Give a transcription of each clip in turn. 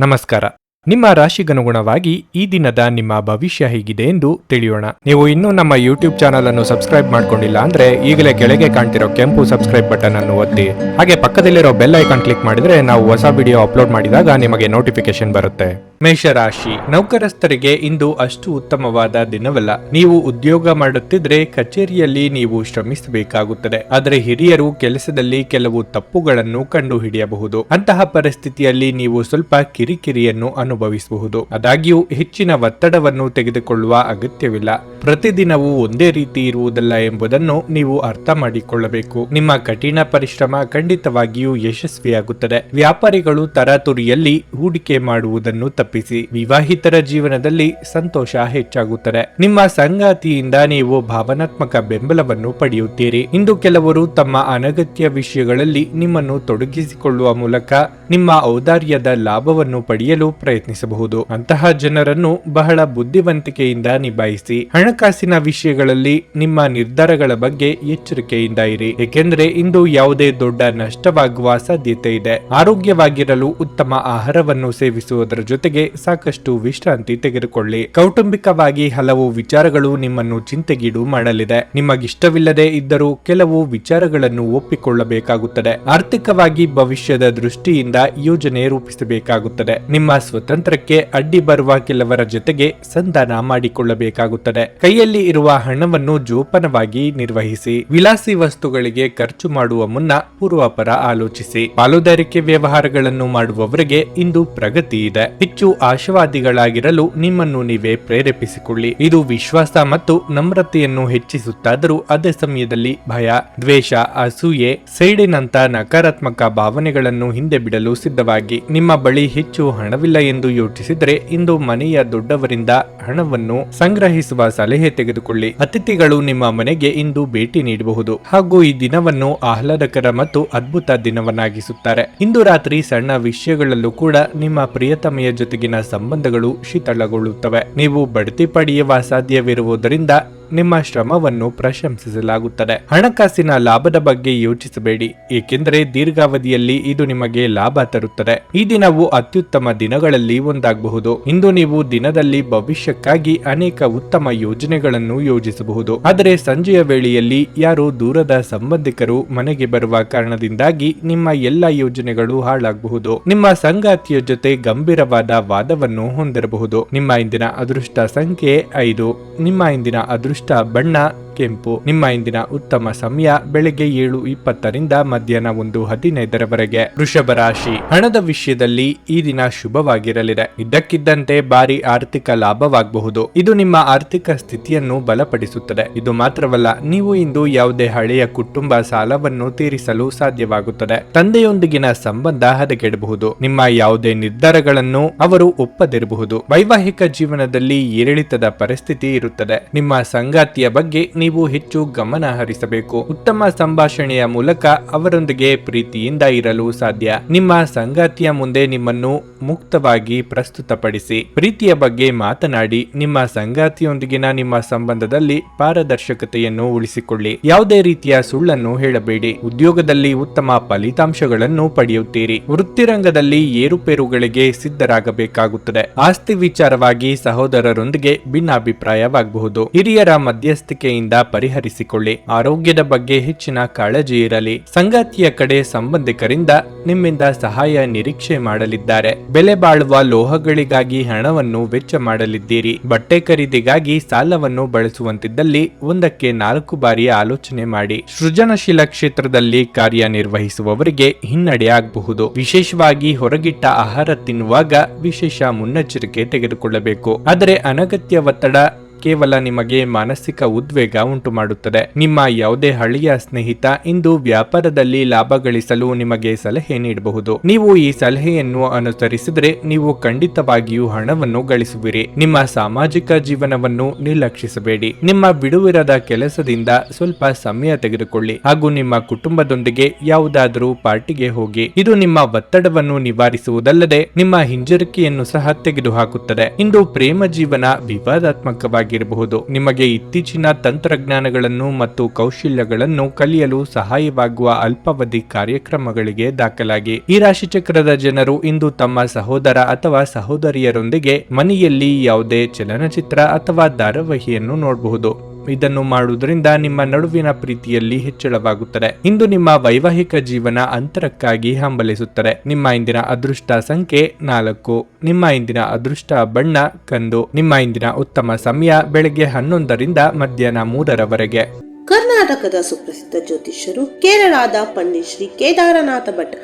ನಮಸ್ಕಾರ. ನಿಮ್ಮ ರಾಶಿಗನುಗುಣವಾಗಿ ಈ ದಿನದ ನಿಮ್ಮ ಭವಿಷ್ಯ ಹೇಗಿದೆ ಎಂದು ತಿಳಿಯೋಣ. ನೀವು ಇನ್ನೂ ನಮ್ಮ ಯೂಟ್ಯೂಬ್ ಚಾನಲ್ ಅನ್ನು ಸಬ್ಸ್ಕ್ರೈಬ್ ಮಾಡ್ಕೊಂಡಿಲ್ಲ ಅಂದ್ರೆ ಈಗಲೇ ಕೆಳಗೆ ಕಾಣ್ತಿರೋ ಕೆಂಪು ಸಬ್ಸ್ಕ್ರೈಬ್ ಬಟನ್ ಅನ್ನು ಒತ್ತಿ, ಹಾಗೆ ಪಕ್ಕದಲ್ಲಿರೋ ಬೆಲ್ ಐಕಾನ್ ಕ್ಲಿಕ್ ಮಾಡಿದ್ರೆ ನಾವು ಹೊಸ ವಿಡಿಯೋ ಅಪ್ಲೋಡ್ ಮಾಡಿದಾಗ ನಿಮಗೆ ನೋಟಿಫಿಕೇಶನ್ ಬರುತ್ತೆ. ಮೇಷರಾಶಿ, ನೌಕರಸ್ಥರಿಗೆ ಇಂದು ಅಷ್ಟು ಉತ್ತಮವಾದ ದಿನವಲ್ಲ. ನೀವು ಉದ್ಯೋಗ ಮಾಡುತ್ತಿದ್ರೆ ಕಚೇರಿಯಲ್ಲಿ ನೀವು ಶ್ರಮಿಸಬೇಕಾಗುತ್ತದೆ. ಆದರೆ ಹಿರಿಯರು ಕೆಲಸದಲ್ಲಿ ಕೆಲವು ತಪ್ಪುಗಳನ್ನು ಕಂಡುಹಿಡಿಯಬಹುದು. ಅಂತಹ ಪರಿಸ್ಥಿತಿಯಲ್ಲಿ ನೀವು ಸ್ವಲ್ಪ ಕಿರಿಕಿರಿಯನ್ನು ಅನುಭವಿಸಬಹುದು. ಆದಾಗ್ಯೂ ಹೆಚ್ಚಿನ ಒತ್ತಡವನ್ನು ತೆಗೆದುಕೊಳ್ಳುವ ಅಗತ್ಯವಿಲ್ಲ. ಪ್ರತಿದಿನವೂ ಒಂದೇ ರೀತಿ ಇರುವುದಲ್ಲ ಎಂಬುದನ್ನು ನೀವು ಅರ್ಥ ಮಾಡಿಕೊಳ್ಳಬೇಕು. ನಿಮ್ಮ ಕಠಿಣ ಪರಿಶ್ರಮ ಖಂಡಿತವಾಗಿಯೂ ಯಶಸ್ವಿಯಾಗುತ್ತದೆ. ವ್ಯಾಪಾರಿಗಳು ತರಾತುರಿಯಲ್ಲಿ ಹೂಡಿಕೆ ಮಾಡುವುದನ್ನು ತಪ್ಪಿಸಿ. ವಿವಾಹಿತರ ಜೀವನದಲ್ಲಿ ಸಂತೋಷ ಹೆಚ್ಚಾಗುತ್ತದೆ. ನಿಮ್ಮ ಸಂಗಾತಿಯಿಂದ ನೀವು ಭಾವನಾತ್ಮಕ ಬೆಂಬಲವನ್ನು ಪಡೆಯುತ್ತೀರಿ. ಇಂದು ಕೆಲವರು ತಮ್ಮ ಅನಗತ್ಯ ವಿಷಯಗಳಲ್ಲಿ ನಿಮ್ಮನ್ನು ತೊಡಗಿಸಿಕೊಳ್ಳುವ ಮೂಲಕ ನಿಮ್ಮ ಔದಾರ್ಯದ ಲಾಭವನ್ನು ಪಡೆಯಲು ಪ್ರಯತ್ನಿಸಬಹುದು. ಅಂತಹ ಜನರನ್ನು ಬಹಳ ಬುದ್ಧಿವಂತಿಕೆಯಿಂದ ನಿಭಾಯಿಸಿ. ಹಣಕಾಸಿನ ವಿಷಯಗಳಲ್ಲಿ ನಿಮ್ಮ ನಿರ್ಧಾರಗಳ ಬಗ್ಗೆ ಎಚ್ಚರಿಕೆಯಿಂದ ಇರಿ, ಏಕೆಂದರೆ ಇಂದು ಯಾವುದೇ ದೊಡ್ಡ ನಷ್ಟವಾಗುವ ಸಾಧ್ಯತೆ ಇದೆ. ಆರೋಗ್ಯವಾಗಿರಲು ಉತ್ತಮ ಆಹಾರವನ್ನು ಸೇವಿಸುವುದರ ಜೊತೆಗೆ ಸಾಕಷ್ಟು ವಿಶ್ರಾಂತಿ ತೆಗೆದುಕೊಳ್ಳಿ. ಕೌಟುಂಬಿಕವಾಗಿ ಹಲವು ವಿಚಾರಗಳು ನಿಮ್ಮನ್ನು ಚಿಂತೆಗೀಡು ಮಾಡಲಿದೆ. ನಿಮಗಿಷ್ಟವಿಲ್ಲದೆ ಇದ್ದರೂ ಕೆಲವು ವಿಚಾರಗಳನ್ನು ಒಪ್ಪಿಕೊಳ್ಳಬೇಕಾಗುತ್ತದೆ. ಆರ್ಥಿಕವಾಗಿ ಭವಿಷ್ಯದ ದೃಷ್ಟಿಯಿಂದ ಯೋಜನೆ ರೂಪಿಸಬೇಕಾಗುತ್ತದೆ. ನಿಮ್ಮ ಸ್ವತಂತ್ರಕ್ಕೆ ಅಡ್ಡಿ ಬರುವ ಕೆಲವರ ಜೊತೆಗೆ ಸಂಧಾನ ಮಾಡಿಕೊಳ್ಳಬೇಕಾಗುತ್ತದೆ. ಕೈಯಲ್ಲಿ ಇರುವ ಹಣವನ್ನು ಜೋಪಾನವಾಗಿ ನಿರ್ವಹಿಸಿ. ವಿಲಾಸಿ ವಸ್ತುಗಳಿಗೆ ಖರ್ಚು ಮಾಡುವ ಮುನ್ನ ಪೂರ್ವಾಪರ ಆಲೋಚಿಸಿ. ಪಾಲುದಾರಿಕೆ ವ್ಯವಹಾರಗಳನ್ನು ಮಾಡುವವರಿಗೆ ಇಂದು ಪ್ರಗತಿ ಇದೆ. ಹೆಚ್ಚು ಆಶಾವಾದಿಗಳಾಗಿರಲು ನಿಮ್ಮನ್ನು ನೀವೇ ಪ್ರೇರೇಪಿಸಿಕೊಳ್ಳಿ. ಇದು ವಿಶ್ವಾಸ ಮತ್ತು ನಮ್ರತೆಯನ್ನು ಹೆಚ್ಚಿಸುತ್ತಾದರೂ ಅದೇ ಸಮಯದಲ್ಲಿ ಭಯ, ದ್ವೇಷ, ಅಸೂಯೆ, ಸೈಡಿನಂತ ನಕಾರಾತ್ಮಕ ಭಾವನೆಗಳನ್ನು ಹಿಂದೆ ಬಿಡಲು ಸಿದ್ಧವಾಗಿ. ನಿಮ್ಮ ಬಳಿ ಹೆಚ್ಚು ಹಣವಿಲ್ಲ ಎಂದು ಯೋಚಿಸಿದರೆ ಇಂದು ಮನೆಯ ದೊಡ್ಡವರಿಂದ ಹಣವನ್ನು ಸಂಗ್ರಹಿಸುವ ಸಲಹೆ ತೆಗೆದುಕೊಳ್ಳಿ. ಅತಿಥಿಗಳು ನಿಮ್ಮ ಮನೆಗೆ ಇಂದು ಭೇಟಿ ನೀಡಬಹುದು ಹಾಗೂ ಈ ದಿನವನ್ನು ಆಹ್ಲಾದಕರ ಮತ್ತು ಅದ್ಭುತ ದಿನವನ್ನಾಗಿಸುತ್ತಾರೆ. ಇಂದು ರಾತ್ರಿ ಸಣ್ಣ ವಿಷಯಗಳಲ್ಲೂ ಕೂಡ ನಿಮ್ಮ ಪ್ರಿಯತಮೆಯ ಜೊತೆಗಿನ ಸಂಬಂಧಗಳು ಶೀತಳಗೊಳ್ಳುತ್ತವೆ. ನೀವು ಬಡ್ತಿ ಪಡೆಯುವ ಸಾಧ್ಯವಿರುವುದರಿಂದ ನಿಮ್ಮ ಶ್ರಮವನ್ನು ಪ್ರಶಂಸಿಸಲಾಗುತ್ತದೆ. ಹಣಕಾಸಿನ ಲಾಭದ ಬಗ್ಗೆ ಯೋಚಿಸಬೇಡಿ, ಏಕೆಂದರೆ ದೀರ್ಘಾವಧಿಯಲ್ಲಿ ಇದು ನಿಮಗೆ ಲಾಭ ತರುತ್ತದೆ. ಈ ದಿನವು ಅತ್ಯುತ್ತಮ ದಿನಗಳಲ್ಲಿ ಒಂದಾಗಬಹುದು. ಇಂದು ನೀವು ದಿನದಲ್ಲಿ ಭವಿಷ್ಯಕ್ಕಾಗಿ ಅನೇಕ ಉತ್ತಮ ಯೋಜನೆಗಳನ್ನು ಯೋಜಿಸಬಹುದು. ಆದರೆ ಸಂಜೆಯ ವೇಳೆಯಲ್ಲಿ ಯಾರೋ ದೂರದ ಸಂಬಂಧಿಕರು ಮನೆಗೆ ಬರುವ ಕಾರಣದಿಂದಾಗಿ ನಿಮ್ಮ ಎಲ್ಲ ಯೋಜನೆಗಳು ಹಾಳಾಗಬಹುದು. ನಿಮ್ಮ ಸಂಗಾತಿಯ ಜೊತೆ ಗಂಭೀರವಾದ ವಾದವನ್ನು ಹೊಂದಿರಬಹುದು. ನಿಮ್ಮ ಇಂದಿನ ಅದೃಷ್ಟ ಸಂಖ್ಯೆ 5. ನಿಮ್ಮ ಇಂದಿನ ಅದೃಷ್ಟ ಬಣ್ಣ ಕೆಂಪು. ನಿಮ್ಮ ಇಂದಿನ ಉತ್ತಮ ಸಮಯ ಬೆಳಗ್ಗೆ 7:20 ಮಧ್ಯಾಹ್ನ 1:15 ವೃಷಭ ರಾಶಿ, ಹಣದ ವಿಷಯದಲ್ಲಿ ಈ ದಿನ ಶುಭವಾಗಿರಲಿದೆ. ಇದ್ದಕ್ಕಿದ್ದಂತೆ ಭಾರಿ ಆರ್ಥಿಕ ಲಾಭವಾಗಬಹುದು. ಇದು ನಿಮ್ಮ ಆರ್ಥಿಕ ಸ್ಥಿತಿಯನ್ನು ಬಲಪಡಿಸುತ್ತದೆ. ಇದು ಮಾತ್ರವಲ್ಲ, ನೀವು ಇಂದು ಯಾವುದೇ ಹಳೆಯ ಕುಟುಂಬ ಸಾಲವನ್ನು ತೀರಿಸಲು ಸಾಧ್ಯವಾಗುತ್ತದೆ. ತಂದೆಯೊಂದಿಗಿನ ಸಂಬಂಧ ಹದಗೆಡಬಹುದು. ನಿಮ್ಮ ಯಾವುದೇ ನಿರ್ಧಾರಗಳನ್ನು ಅವರು ಒಪ್ಪದಿರಬಹುದು. ವೈವಾಹಿಕ ಜೀವನದಲ್ಲಿ ಏರಿಳಿತದ ಪರಿಸ್ಥಿತಿ ಇರುತ್ತದೆ. ನಿಮ್ಮ ಸಂಗಾತಿಯ ಬಗ್ಗೆ ನೀವು ಹೆಚ್ಚು ಗಮನ ಹರಿಸಬೇಕು. ಉತ್ತಮ ಸಂಭಾಷಣೆಯ ಮೂಲಕ ಅವರೊಂದಿಗೆ ಪ್ರೀತಿಯಿಂದ ಇರಲು ಸಾಧ್ಯ. ನಿಮ್ಮ ಸಂಗಾತಿಯ ಮುಂದೆ ನಿಮ್ಮನ್ನು ಮುಕ್ತವಾಗಿ ಪ್ರಸ್ತುತಪಡಿಸಿ. ಪ್ರೀತಿಯ ಬಗ್ಗೆ ಮಾತನಾಡಿ. ನಿಮ್ಮ ಸಂಗಾತಿಯೊಂದಿಗಿನ ನಿಮ್ಮ ಸಂಬಂಧದಲ್ಲಿ ಪಾರದರ್ಶಕತೆಯನ್ನು ಉಳಿಸಿಕೊಳ್ಳಿ. ಯಾವುದೇ ರೀತಿಯ ಸುಳ್ಳನ್ನು ಹೇಳಬೇಡಿ. ಉದ್ಯೋಗದಲ್ಲಿ ಉತ್ತಮ ಫಲಿತಾಂಶಗಳನ್ನು ಪಡೆಯುತ್ತೀರಿ. ವೃತ್ತಿರಂಗದಲ್ಲಿ ಏರುಪೇರುಗಳಿಗೆ ಸಿದ್ಧರಾಗಬೇಕಾಗುತ್ತದೆ. ಆಸ್ತಿ ವಿಚಾರವಾಗಿ ಸಹೋದರರೊಂದಿಗೆ ಭಿನ್ನಾಭಿಪ್ರಾಯವಾಗಬಹುದು. ಹಿರಿಯರ ಮಧ್ಯಸ್ಥಿಕೆಯಿಂದ ಪರಿಹರಿಸಿಕೊಳ್ಳಿ. ಆರೋಗ್ಯದ ಬಗ್ಗೆ ಹೆಚ್ಚಿನ ಕಾಳಜಿ ಇರಲಿ. ಸಂಗಾತಿಯ ಕಡೆ ಸಂಬಂಧಿಕರಿಂದ ನಿಮ್ಮಿಂದ ಸಹಾಯ ನಿರೀಕ್ಷೆ ಮಾಡಲಿದ್ದಾರೆ. ಬೆಲೆ ಬಾಳುವ ಲೋಹಗಳಿಗಾಗಿ ಹಣವನ್ನು ವೆಚ್ಚ ಮಾಡಲಿದ್ದೀರಿ. ಬಟ್ಟೆ ಖರೀದಿಗಾಗಿ ಸಾಲವನ್ನು ಬಳಸುವಂತಿದ್ದಲ್ಲಿ 1-4 ಬಾರಿ ಆಲೋಚನೆ ಮಾಡಿ. ಸೃಜನಶೀಲ ಕ್ಷೇತ್ರದಲ್ಲಿ ಕಾರ್ಯನಿರ್ವಹಿಸುವವರಿಗೆ ಹಿನ್ನಡೆಯಾಗಬಹುದು. ವಿಶೇಷವಾಗಿ ಹೊರಗಿಟ್ಟ ಆಹಾರ ತಿನ್ನುವಾಗ ವಿಶೇಷ ಮುನ್ನೆಚ್ಚರಿಕೆ ತೆಗೆದುಕೊಳ್ಳಬೇಕು. ಆದರೆ ಅನಗತ್ಯ ಒತ್ತಡ ಕೇವಲ ನಿಮಗೆ ಮಾನಸಿಕ ಉದ್ವೇಗ ಉಂಟು ಮಾಡುತ್ತದೆ. ನಿಮ್ಮ ಯಾವುದೇ ಹಳೆಯ ಸ್ನೇಹಿತ ಇಂದು ವ್ಯಾಪಾರದಲ್ಲಿ ಲಾಭ ಗಳಿಸಲು ನಿಮಗೆ ಸಲಹೆ ನೀಡಬಹುದು. ನೀವು ಈ ಸಲಹೆಯನ್ನು ಅನುಸರಿಸಿದರೆ ನೀವು ಖಂಡಿತವಾಗಿಯೂ ಹಣವನ್ನು ಗಳಿಸುವಿರಿ. ನಿಮ್ಮ ಸಾಮಾಜಿಕ ಜೀವನವನ್ನು ನಿರ್ಲಕ್ಷಿಸಬೇಡಿ. ನಿಮ್ಮ ಬಿಡುವಿರದ ಕೆಲಸದಿಂದ ಸ್ವಲ್ಪ ಸಮಯ ತೆಗೆದುಕೊಳ್ಳಿ ಹಾಗೂ ನಿಮ್ಮ ಕುಟುಂಬದೊಂದಿಗೆ ಯಾವುದಾದರೂ ಪಾರ್ಟಿಗೆ ಹೋಗಿ. ಇದು ನಿಮ್ಮ ಒತ್ತಡವನ್ನು ನಿವಾರಿಸುವುದಲ್ಲದೆ ನಿಮ್ಮ ಹಿಂಜರಿಕೆಯನ್ನು ಸಹ ತೆಗೆದುಹಾಕುತ್ತದೆ. ಇಂದು ಪ್ರೇಮ ಜೀವನ ವಿವಾದಾತ್ಮಕವಾಗಿ ಆಗಿರಬಹುದು. ನಿಮಗೆ ಇತ್ತೀಚಿನ ತಂತ್ರಜ್ಞಾನಗಳನ್ನು ಮತ್ತು ಕೌಶಲ್ಯಗಳನ್ನು ಕಲಿಯಲು ಸಹಾಯವಾಗುವ ಅಲ್ಪಾವಧಿ ಕಾರ್ಯಕ್ರಮಗಳಿಗೆ ದಾಖಲಾಗಿ. ಈ ರಾಶಿಚಕ್ರದ ಜನರು ಇಂದು ತಮ್ಮ ಸಹೋದರ ಅಥವಾ ಸಹೋದರಿಯರೊಂದಿಗೆ ಮನೆಯಲ್ಲಿ ಯಾವುದೇ ಚಲನಚಿತ್ರ ಅಥವಾ ಧಾರಾವಾಹಿಯನ್ನು ನೋಡಬಹುದು. ಇದನ್ನು ಮಾಡುವುದರಿಂದ ನಿಮ್ಮ ನಡುವಿನ ಪ್ರೀತಿಯಲ್ಲಿ ಹೆಚ್ಚಳವಾಗುತ್ತದೆ. ಇಂದು ನಿಮ್ಮ ವೈವಾಹಿಕ ಜೀವನ ಅಂತರಕ್ಕಾಗಿ ಹಂಬಲಿಸುತ್ತದೆ. ನಿಮ್ಮ ಇಂದಿನ ಅದೃಷ್ಟ ಸಂಖ್ಯೆ 4. ನಿಮ್ಮ ಇಂದಿನ ಅದೃಷ್ಟ ಬಣ್ಣ ಕಂದು. ನಿಮ್ಮ ಇಂದಿನ ಉತ್ತಮ ಸಮಯ ಬೆಳಗ್ಗೆ 11ರಿಂದ ಮಧ್ಯಾಹ್ನ 3ರವರೆಗೆ. ಕರ್ನಾಟಕದ ಸುಪ್ರಸಿದ್ಧ ಜ್ಯೋತಿಷ್ಯರು ಕೇರಳದ ಪಂಡಿತ್ ಶ್ರೀ ಕೇದಾರನಾಥ ಭಟ್.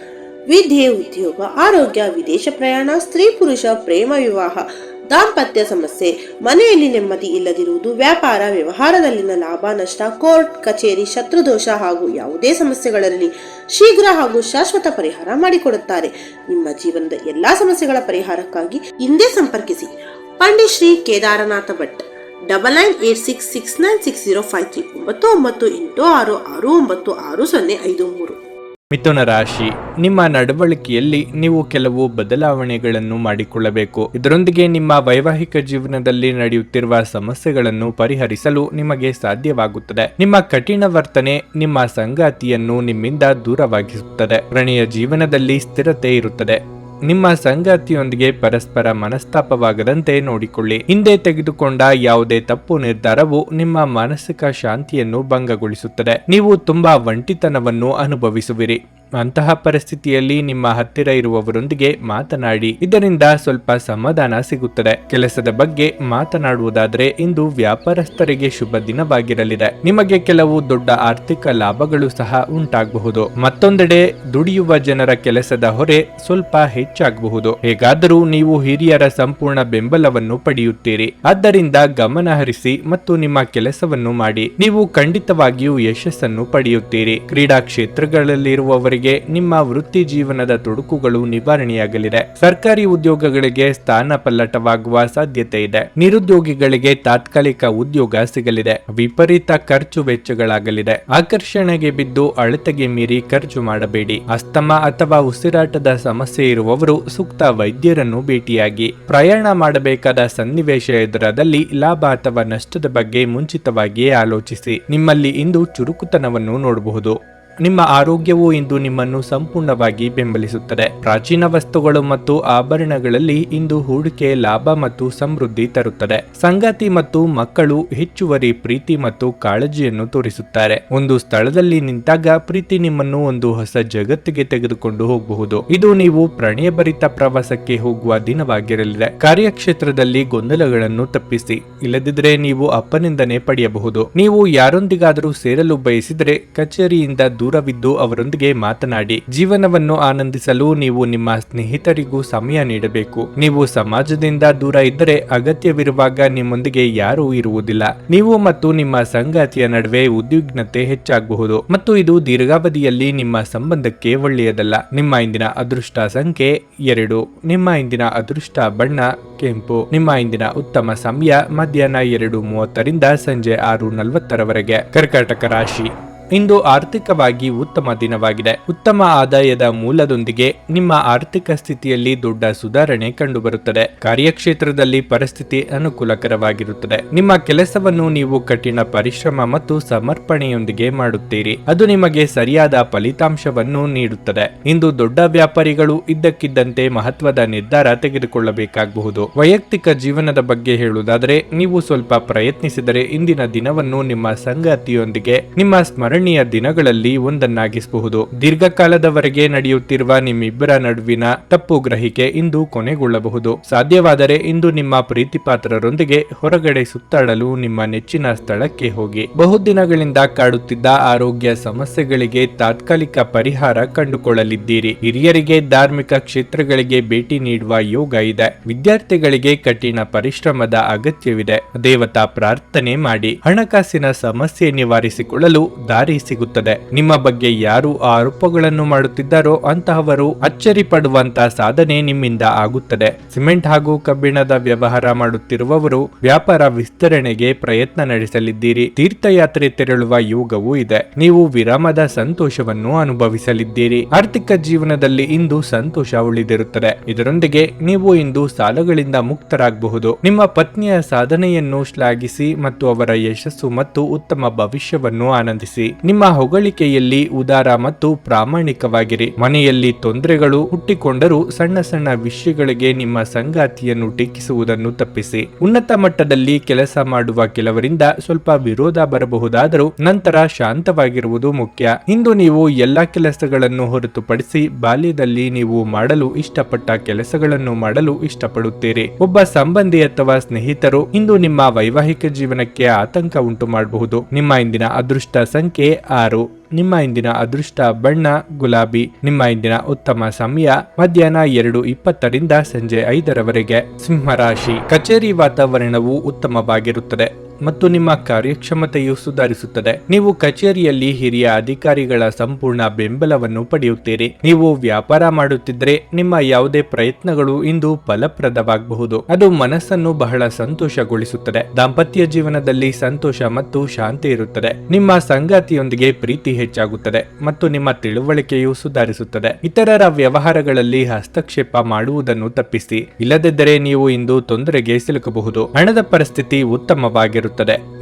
ವಿದ್ಯೆ, ಉದ್ಯೋಗ, ಆರೋಗ್ಯ, ವಿದೇಶ ಪ್ರಯಾಣ, ಸ್ತ್ರೀ ಪುರುಷ ಪ್ರೇಮ ವಿವಾಹ, ದಾಂಪತ್ಯ ಸಮಸ್ಯೆ, ಮನೆಯಲ್ಲಿ ನೆಮ್ಮದಿ ಇಲ್ಲದಿರುವುದು, ವ್ಯಾಪಾರ ವ್ಯವಹಾರದಲ್ಲಿನ ಲಾಭ ನಷ್ಟ, ಕೋರ್ಟ್ ಕಚೇರಿ, ಶತ್ರುದೋಷ ಹಾಗೂ ಯಾವುದೇ ಸಮಸ್ಯೆಗಳಲ್ಲಿ ಶೀಘ್ರ ಹಾಗೂ ಶಾಶ್ವತ ಪರಿಹಾರ ಮಾಡಿಕೊಡುತ್ತಾರೆ. ನಿಮ್ಮ ಜೀವನದ ಎಲ್ಲಾ ಸಮಸ್ಯೆಗಳ ಪರಿಹಾರಕ್ಕಾಗಿ ಹಿಂದೆ ಸಂಪರ್ಕಿಸಿ ಪಂಡಿತ್ ಶ್ರೀ ಕೇದಾರನಾಥ ಭಟ್. 9986696053 9986669053. ಮಿಥುನ ರಾಶಿ. ನಿಮ್ಮ ನಡವಳಿಕೆಯಲ್ಲಿ ನೀವು ಕೆಲವು ಬದಲಾವಣೆಗಳನ್ನು ಮಾಡಿಕೊಳ್ಳಬೇಕು. ಇದರೊಂದಿಗೆ ನಿಮ್ಮ ವೈವಾಹಿಕ ಜೀವನದಲ್ಲಿ ನಡೆಯುತ್ತಿರುವ ಸಮಸ್ಯೆಗಳನ್ನು ಪರಿಹರಿಸಲು ನಿಮಗೆ ಸಾಧ್ಯವಾಗುತ್ತದೆ. ನಿಮ್ಮ ಕಠಿಣ ವರ್ತನೆ ನಿಮ್ಮ ಸಂಗಾತಿಯನ್ನು ನಿಮ್ಮಿಂದ ದೂರವಾಗಿಸುತ್ತದೆ. ಪ್ರಣಯ ಜೀವನದಲ್ಲಿ ಸ್ಥಿರತೆ ಇರುತ್ತದೆ. ನಿಮ್ಮ ಸಂಗಾತಿಯೊಂದಿಗೆ ಪರಸ್ಪರ ಮನಸ್ತಾಪವಾಗದಂತೆ ನೋಡಿಕೊಳ್ಳಿ. ಹಿಂದೆ ತೆಗೆದುಕೊಂಡ ಯಾವುದೇ ತಪ್ಪು ನಿರ್ಧಾರವು ನಿಮ್ಮ ಮಾನಸಿಕ ಶಾಂತಿಯನ್ನು ಭಂಗಗೊಳಿಸುತ್ತದೆ. ನೀವು ತುಂಬಾ ಒಂಟಿತನವನ್ನು ಅನುಭವಿಸುವಿರಿ. ಅಂತಹ ಪರಿಸ್ಥಿತಿಯಲ್ಲಿ ನಿಮ್ಮ ಹತ್ತಿರ ಇರುವವರೊಂದಿಗೆ ಮಾತನಾಡಿ. ಇದರಿಂದ ಸ್ವಲ್ಪ ಸಮಾಧಾನ ಸಿಗುತ್ತದೆ. ಕೆಲಸದ ಬಗ್ಗೆ ಮಾತನಾಡುವುದಾದರೆ ಇಂದು ವ್ಯಾಪಾರಸ್ಥರಿಗೆ ಶುಭ ದಿನವಾಗಿರಲಿದೆ. ನಿಮಗೆ ಕೆಲವು ದೊಡ್ಡ ಆರ್ಥಿಕ ಲಾಭಗಳು ಸಹ ಉಂಟಾಗಬಹುದು. ಮತ್ತೊಂದೆಡೆ ದುಡಿಯುವ ಜನರ ಕೆಲಸದ ಹೊರೆ ಸ್ವಲ್ಪ ಹೆಚ್ಚಾಗಬಹುದು. ಹೇಗಾದರೂ ನೀವು ಹಿರಿಯರ ಸಂಪೂರ್ಣ ಬೆಂಬಲವನ್ನು ಪಡೆಯುತ್ತೀರಿ. ಆದ್ದರಿಂದ ಗಮನ ಹರಿಸಿ ಮತ್ತು ನಿಮ್ಮ ಕೆಲಸವನ್ನು ಮಾಡಿ. ನೀವು ಖಂಡಿತವಾಗಿಯೂ ಯಶಸ್ಸನ್ನು ಪಡೆಯುತ್ತೀರಿ. ಕ್ರೀಡಾ ಕ್ಷೇತ್ರಗಳಲ್ಲಿರುವವರಿಗೆ ನಿಮ್ಮ ವೃತ್ತಿ ಜೀವನದ ತೊಡಕುಗಳು ನಿವಾರಣೆಯಾಗಲಿದೆ. ಸರ್ಕಾರಿ ಉದ್ಯೋಗಗಳಿಗೆ ಸ್ಥಾನ ಪಲ್ಲಟವಾಗುವ ಸಾಧ್ಯತೆ ಇದೆ. ನಿರುದ್ಯೋಗಿಗಳಿಗೆ ತಾತ್ಕಾಲಿಕ ಉದ್ಯೋಗ ಸಿಗಲಿದೆ. ವಿಪರೀತ ಖರ್ಚು ವೆಚ್ಚಗಳಾಗಲಿದೆ. ಆಕರ್ಷಣೆಗೆ ಬಿದ್ದು ಅಳತೆಗೆ ಮೀರಿ ಖರ್ಚು ಮಾಡಬೇಡಿ. ಅಸ್ತಮಾ ಅಥವಾ ಉಸಿರಾಟದ ಸಮಸ್ಯೆ ಇರುವವರು ಸೂಕ್ತ ವೈದ್ಯರನ್ನು ಭೇಟಿಯಾಗಿ. ಪ್ರಯಾಣ ಮಾಡಬೇಕಾದ ಸನ್ನಿವೇಶ ಎದುರಾದಲ್ಲಿ ಲಾಭ ಅಥವಾ ನಷ್ಟದ ಬಗ್ಗೆ ಮುಂಚಿತವಾಗಿಯೇ ಆಲೋಚಿಸಿ. ನಿಮ್ಮಲ್ಲಿ ಇಂದು ಚುರುಕುತನವನ್ನು ನೋಡಬಹುದು. ನಿಮ್ಮ ಆರೋಗ್ಯವು ಇಂದು ನಿಮ್ಮನ್ನು ಸಂಪೂರ್ಣವಾಗಿ ಬೆಂಬಲಿಸುತ್ತದೆ. ಪ್ರಾಚೀನ ವಸ್ತುಗಳು ಮತ್ತು ಆಭರಣಗಳಲ್ಲಿ ಇಂದು ಹೂಡಿಕೆ ಲಾಭ ಮತ್ತು ಸಮೃದ್ಧಿ ತರುತ್ತದೆ. ಸಂಗಾತಿ ಮತ್ತು ಮಕ್ಕಳು ಹೆಚ್ಚುವರಿ ಪ್ರೀತಿ ಮತ್ತು ಕಾಳಜಿಯನ್ನು ತೋರಿಸುತ್ತಾರೆ. ಒಂದು ಸ್ಥಳದಲ್ಲಿ ನಿಂತಾಗ ಪ್ರೀತಿ ನಿಮ್ಮನ್ನು ಒಂದು ಹೊಸ ಜಗತ್ತಿಗೆ ತೆಗೆದುಕೊಂಡು ಹೋಗಬಹುದು. ಇದು ನೀವು ಪ್ರಣಯಭರಿತ ಪ್ರವಾಸಕ್ಕೆ ಹೋಗುವ ದಿನವಾಗಿರಲಿದೆ. ಕಾರ್ಯಕ್ಷೇತ್ರದಲ್ಲಿ ಗೊಂದಲಗಳನ್ನು ತಪ್ಪಿಸಿ. ಇಲ್ಲದಿದ್ದರೆ ನೀವು ಅಪನಿಂದನೆ ಪಡೆಯಬಹುದು. ನೀವು ಯಾರೊಂದಿಗಾದರೂ ಸೇರಲು ಬಯಸಿದರೆ ಕಚೇರಿಯಿಂದ ದೂರವಿದ್ದು ಅವರೊಂದಿಗೆ ಮಾತನಾಡಿ. ಜೀವನವನ್ನು ಆನಂದಿಸಲು ನೀವು ನಿಮ್ಮ ಸ್ನೇಹಿತರಿಗೂ ಸಮಯ ನೀಡಬೇಕು. ನೀವು ಸಮಾಜದಿಂದ ದೂರ ಇದ್ದರೆ ಅಗತ್ಯವಿರುವಾಗ ನಿಮ್ಮೊಂದಿಗೆ ಯಾರೂ ಇರುವುದಿಲ್ಲ. ನೀವು ಮತ್ತು ನಿಮ್ಮ ಸಂಗಾತಿಯ ನಡುವೆ ಉದ್ವಿಗ್ನತೆ ಹೆಚ್ಚಾಗಬಹುದು ಮತ್ತು ಇದು ದೀರ್ಘಾವಧಿಯಲ್ಲಿ ನಿಮ್ಮ ಸಂಬಂಧಕ್ಕೆ ಒಳ್ಳೆಯದಲ್ಲ. ನಿಮ್ಮ ಇಂದಿನ ಅದೃಷ್ಟ ಸಂಖ್ಯೆ 2. ನಿಮ್ಮ ಇಂದಿನ ಅದೃಷ್ಟ ಬಣ್ಣ ಕೆಂಪು. ನಿಮ್ಮ ಇಂದಿನ ಉತ್ತಮ ಸಮಯ ಮಧ್ಯಾಹ್ನ 2:30ರಿಂದ ಸಂಜೆ 6:40ರವರೆಗೆ. ಕರ್ಕಾಟಕ ರಾಶಿ. ಇಂದು ಆರ್ಥಿಕವಾಗಿ ಉತ್ತಮ ದಿನವಾಗಿದೆ. ಉತ್ತಮ ಆದಾಯದ ಮೂಲದೊಂದಿಗೆ ನಿಮ್ಮ ಆರ್ಥಿಕ ಸ್ಥಿತಿಯಲ್ಲಿ ದೊಡ್ಡ ಸುಧಾರಣೆ ಕಂಡುಬರುತ್ತದೆ. ಕಾರ್ಯಕ್ಷೇತ್ರದಲ್ಲಿ ಪರಿಸ್ಥಿತಿ ಅನುಕೂಲಕರವಾಗಿರುತ್ತದೆ. ನಿಮ್ಮ ಕೆಲಸವನ್ನು ನೀವು ಕಠಿಣ ಪರಿಶ್ರಮ ಮತ್ತು ಸಮರ್ಪಣೆಯೊಂದಿಗೆ ಮಾಡುತ್ತೀರಿ. ಅದು ನಿಮಗೆ ಸರಿಯಾದ ಫಲಿತಾಂಶವನ್ನು ನೀಡುತ್ತದೆ. ಇಂದು ದೊಡ್ಡ ವ್ಯಾಪಾರಿಗಳು ಇದ್ದಕ್ಕಿದ್ದಂತೆ ಮಹತ್ವದ ನಿರ್ಧಾರ ತೆಗೆದುಕೊಳ್ಳಬೇಕಾಗಬಹುದು. ವೈಯಕ್ತಿಕ ಜೀವನದ ಬಗ್ಗೆ ಹೇಳುವುದಾದರೆ ನೀವು ಸ್ವಲ್ಪ ಪ್ರಯತ್ನಿಸಿದರೆ ಇಂದಿನ ದಿನವನ್ನು ನಿಮ್ಮ ಸಂಗಾತಿಯೊಂದಿಗೆ ನಿಮ್ಮ ಸ್ಮರಣೀಯ ದಿನಗಳಲ್ಲಿ ಒಂದನ್ನಾಗಿಸಬಹುದು. ದೀರ್ಘಕಾಲದವರೆಗೆ ನಡೆಯುತ್ತಿರುವ ನಿಮ್ಮಿಬ್ಬರ ನಡುವಿನ ತಪ್ಪು ಗ್ರಹಿಕೆ ಇಂದು ಕೊನೆಗೊಳ್ಳಬಹುದು. ಸಾಧ್ಯವಾದರೆ ಇಂದು ನಿಮ್ಮ ಪ್ರೀತಿಪಾತ್ರರೊಂದಿಗೆ ಹೊರಗಡೆ ಸುತ್ತಾಡಲು ನಿಮ್ಮ ನೆಚ್ಚಿನ ಸ್ಥಳಕ್ಕೆ ಹೋಗಿ. ಬಹುದಿನಗಳಿಂದ ಕಾಡುತ್ತಿದ್ದ ಆರೋಗ್ಯ ಸಮಸ್ಯೆಗಳಿಗೆ ತಾತ್ಕಾಲಿಕ ಪರಿಹಾರ ಕಂಡುಕೊಳ್ಳಲಿದ್ದೀರಿ. ಹಿರಿಯರಿಗೆ ಧಾರ್ಮಿಕ ಕ್ಷೇತ್ರಗಳಿಗೆ ಭೇಟಿ ನೀಡುವ ಯೋಗ ಇದೆ. ವಿದ್ಯಾರ್ಥಿಗಳಿಗೆ ಕಠಿಣ ಪರಿಶ್ರಮದ ಅಗತ್ಯವಿದೆ. ದೇವತಾ ಪ್ರಾರ್ಥನೆ ಮಾಡಿ. ಹಣಕಾಸಿನ ಸಮಸ್ಯೆ ನಿವಾರಿಸಿಕೊಳ್ಳಲು ದಾರಿ ದಾರಿ ಸಿಗುತ್ತದೆ. ನಿಮ್ಮ ಬಗ್ಗೆ ಯಾರು ಆರೋಪಗಳನ್ನು ಮಾಡುತ್ತಿದ್ದಾರೋ ಅಂತಹವರು ಅಚ್ಚರಿ ಪಡುವಂತ ಸಾಧನೆ ನಿಮ್ಮಿಂದ ಆಗುತ್ತದೆ. ಸಿಮೆಂಟ್ ಹಾಗೂ ಕಬ್ಬಿಣದ ವ್ಯವಹಾರ ಮಾಡುತ್ತಿರುವವರು ವ್ಯಾಪಾರ ವಿಸ್ತರಣೆಗೆ ಪ್ರಯತ್ನ ನಡೆಸಲಿದ್ದೀರಿ. ತೀರ್ಥಯಾತ್ರೆ ತೆರಳುವ ಯೋಗವೂ ಇದೆ. ನೀವು ವಿರಾಮದ ಸಂತೋಷವನ್ನು ಅನುಭವಿಸಲಿದ್ದೀರಿ. ಆರ್ಥಿಕ ಜೀವನದಲ್ಲಿ ಇಂದು ಸಂತೋಷ ಉಳಿದಿರುತ್ತದೆ. ಇದರೊಂದಿಗೆ ನೀವು ಇಂದು ಸಾಲಗಳಿಂದ ಮುಕ್ತರಾಗಬಹುದು. ನಿಮ್ಮ ಪತ್ನಿಯ ಸಾಧನೆಯನ್ನು ಶ್ಲಾಘಿಸಿ ಮತ್ತು ಅವರ ಯಶಸ್ಸು ಮತ್ತು ಉತ್ತಮ ಭವಿಷ್ಯವನ್ನು ಆನಂದಿಸಿ. ನಿಮ್ಮ ಹೊಗಳಿಕೆಯಲ್ಲಿ ಉದಾರ ಮತ್ತು ಪ್ರಾಮಾಣಿಕವಾಗಿರಿ. ಮನೆಯಲ್ಲಿ ತೊಂದರೆಗಳು ಹುಟ್ಟಿಕೊಂಡರೂ ಸಣ್ಣ ಸಣ್ಣ ವಿಷಯಗಳಿಗೆ ನಿಮ್ಮ ಸಂಗಾತಿಯನ್ನು ಟೀಕಿಸುವುದನ್ನು ತಪ್ಪಿಸಿ. ಉನ್ನತ ಮಟ್ಟದಲ್ಲಿ ಕೆಲಸ ಮಾಡುವ ಕೆಲವರಿಂದ ಸ್ವಲ್ಪ ವಿರೋಧ ಬರಬಹುದಾದರೂ ನಂತರ ಶಾಂತವಾಗಿರುವುದು ಮುಖ್ಯ. ಇಂದು ನೀವು ಎಲ್ಲಾ ಕೆಲಸಗಳನ್ನು ಹೊರತುಪಡಿಸಿ ಬಾಲ್ಯದಲ್ಲಿ ನೀವು ಮಾಡಲು ಇಷ್ಟಪಟ್ಟ ಕೆಲಸಗಳನ್ನು ಮಾಡಲು ಇಷ್ಟಪಡುತ್ತೀರಿ. ಒಬ್ಬ ಸಂಬಂಧಿ ಅಥವಾ ಸ್ನೇಹಿತರು ಇಂದು ನಿಮ್ಮ ವೈವಾಹಿಕ ಜೀವನಕ್ಕೆ ಆತಂಕ ಉಂಟು ಮಾಡಬಹುದು. ನಿಮ್ಮ ಇಂದಿನ ಅದೃಷ್ಟ ಸಂಖ್ಯೆ 6. ನಿಮ್ಮ ಇಂದಿನ ಅದೃಷ್ಟ ಬಣ್ಣ ಗುಲಾಬಿ. ನಿಮ್ಮ ಇಂದಿನ ಉತ್ತಮ ಸಮಯ ಮಧ್ಯಾಹ್ನ 2:20 ಸಂಜೆ 5 ಸಿಂಹರಾಶಿ. ಕಚೇರಿ ವಾತಾವರಣವು ಉತ್ತಮವಾಗಿರುತ್ತದೆ ಮತ್ತು ನಿಮ್ಮ ಕಾರ್ಯಕ್ಷಮತೆಯು ಸುಧಾರಿಸುತ್ತದೆ. ನೀವು ಕಚೇರಿಯಲ್ಲಿ ಹಿರಿಯ ಅಧಿಕಾರಿಗಳ ಸಂಪೂರ್ಣ ಬೆಂಬಲವನ್ನು ಪಡೆಯುತ್ತೀರಿ. ನೀವು ವ್ಯಾಪಾರ ಮಾಡುತ್ತಿದ್ದರೆ ನಿಮ್ಮ ಯಾವುದೇ ಪ್ರಯತ್ನಗಳು ಇಂದು ಫಲಪ್ರದವಾಗಬಹುದು. ಅದು ಮನಸ್ಸನ್ನು ಬಹಳ ಸಂತೋಷಗೊಳಿಸುತ್ತದೆ. ದಾಂಪತ್ಯ ಜೀವನದಲ್ಲಿ ಸಂತೋಷ ಮತ್ತು ಶಾಂತಿ ಇರುತ್ತದೆ. ನಿಮ್ಮ ಸಂಗಾತಿಯೊಂದಿಗೆ ಪ್ರೀತಿ ಹೆಚ್ಚಾಗುತ್ತದೆ ಮತ್ತು ನಿಮ್ಮ ತಿಳುವಳಿಕೆಯು ಸುಧಾರಿಸುತ್ತದೆ. ಇತರರ ವ್ಯವಹಾರಗಳಲ್ಲಿ ಹಸ್ತಕ್ಷೇಪ ಮಾಡುವುದನ್ನು ತಪ್ಪಿಸಿ. ಇಲ್ಲದಿದ್ದರೆ ನೀವು ಇಂದು ತೊಂದರೆಗೆ ಸಿಲುಕಬಹುದು. ಹಣದ ಪರಿಸ್ಥಿತಿ ಉತ್ತಮವಾಗಿರುತ್ತದೆ.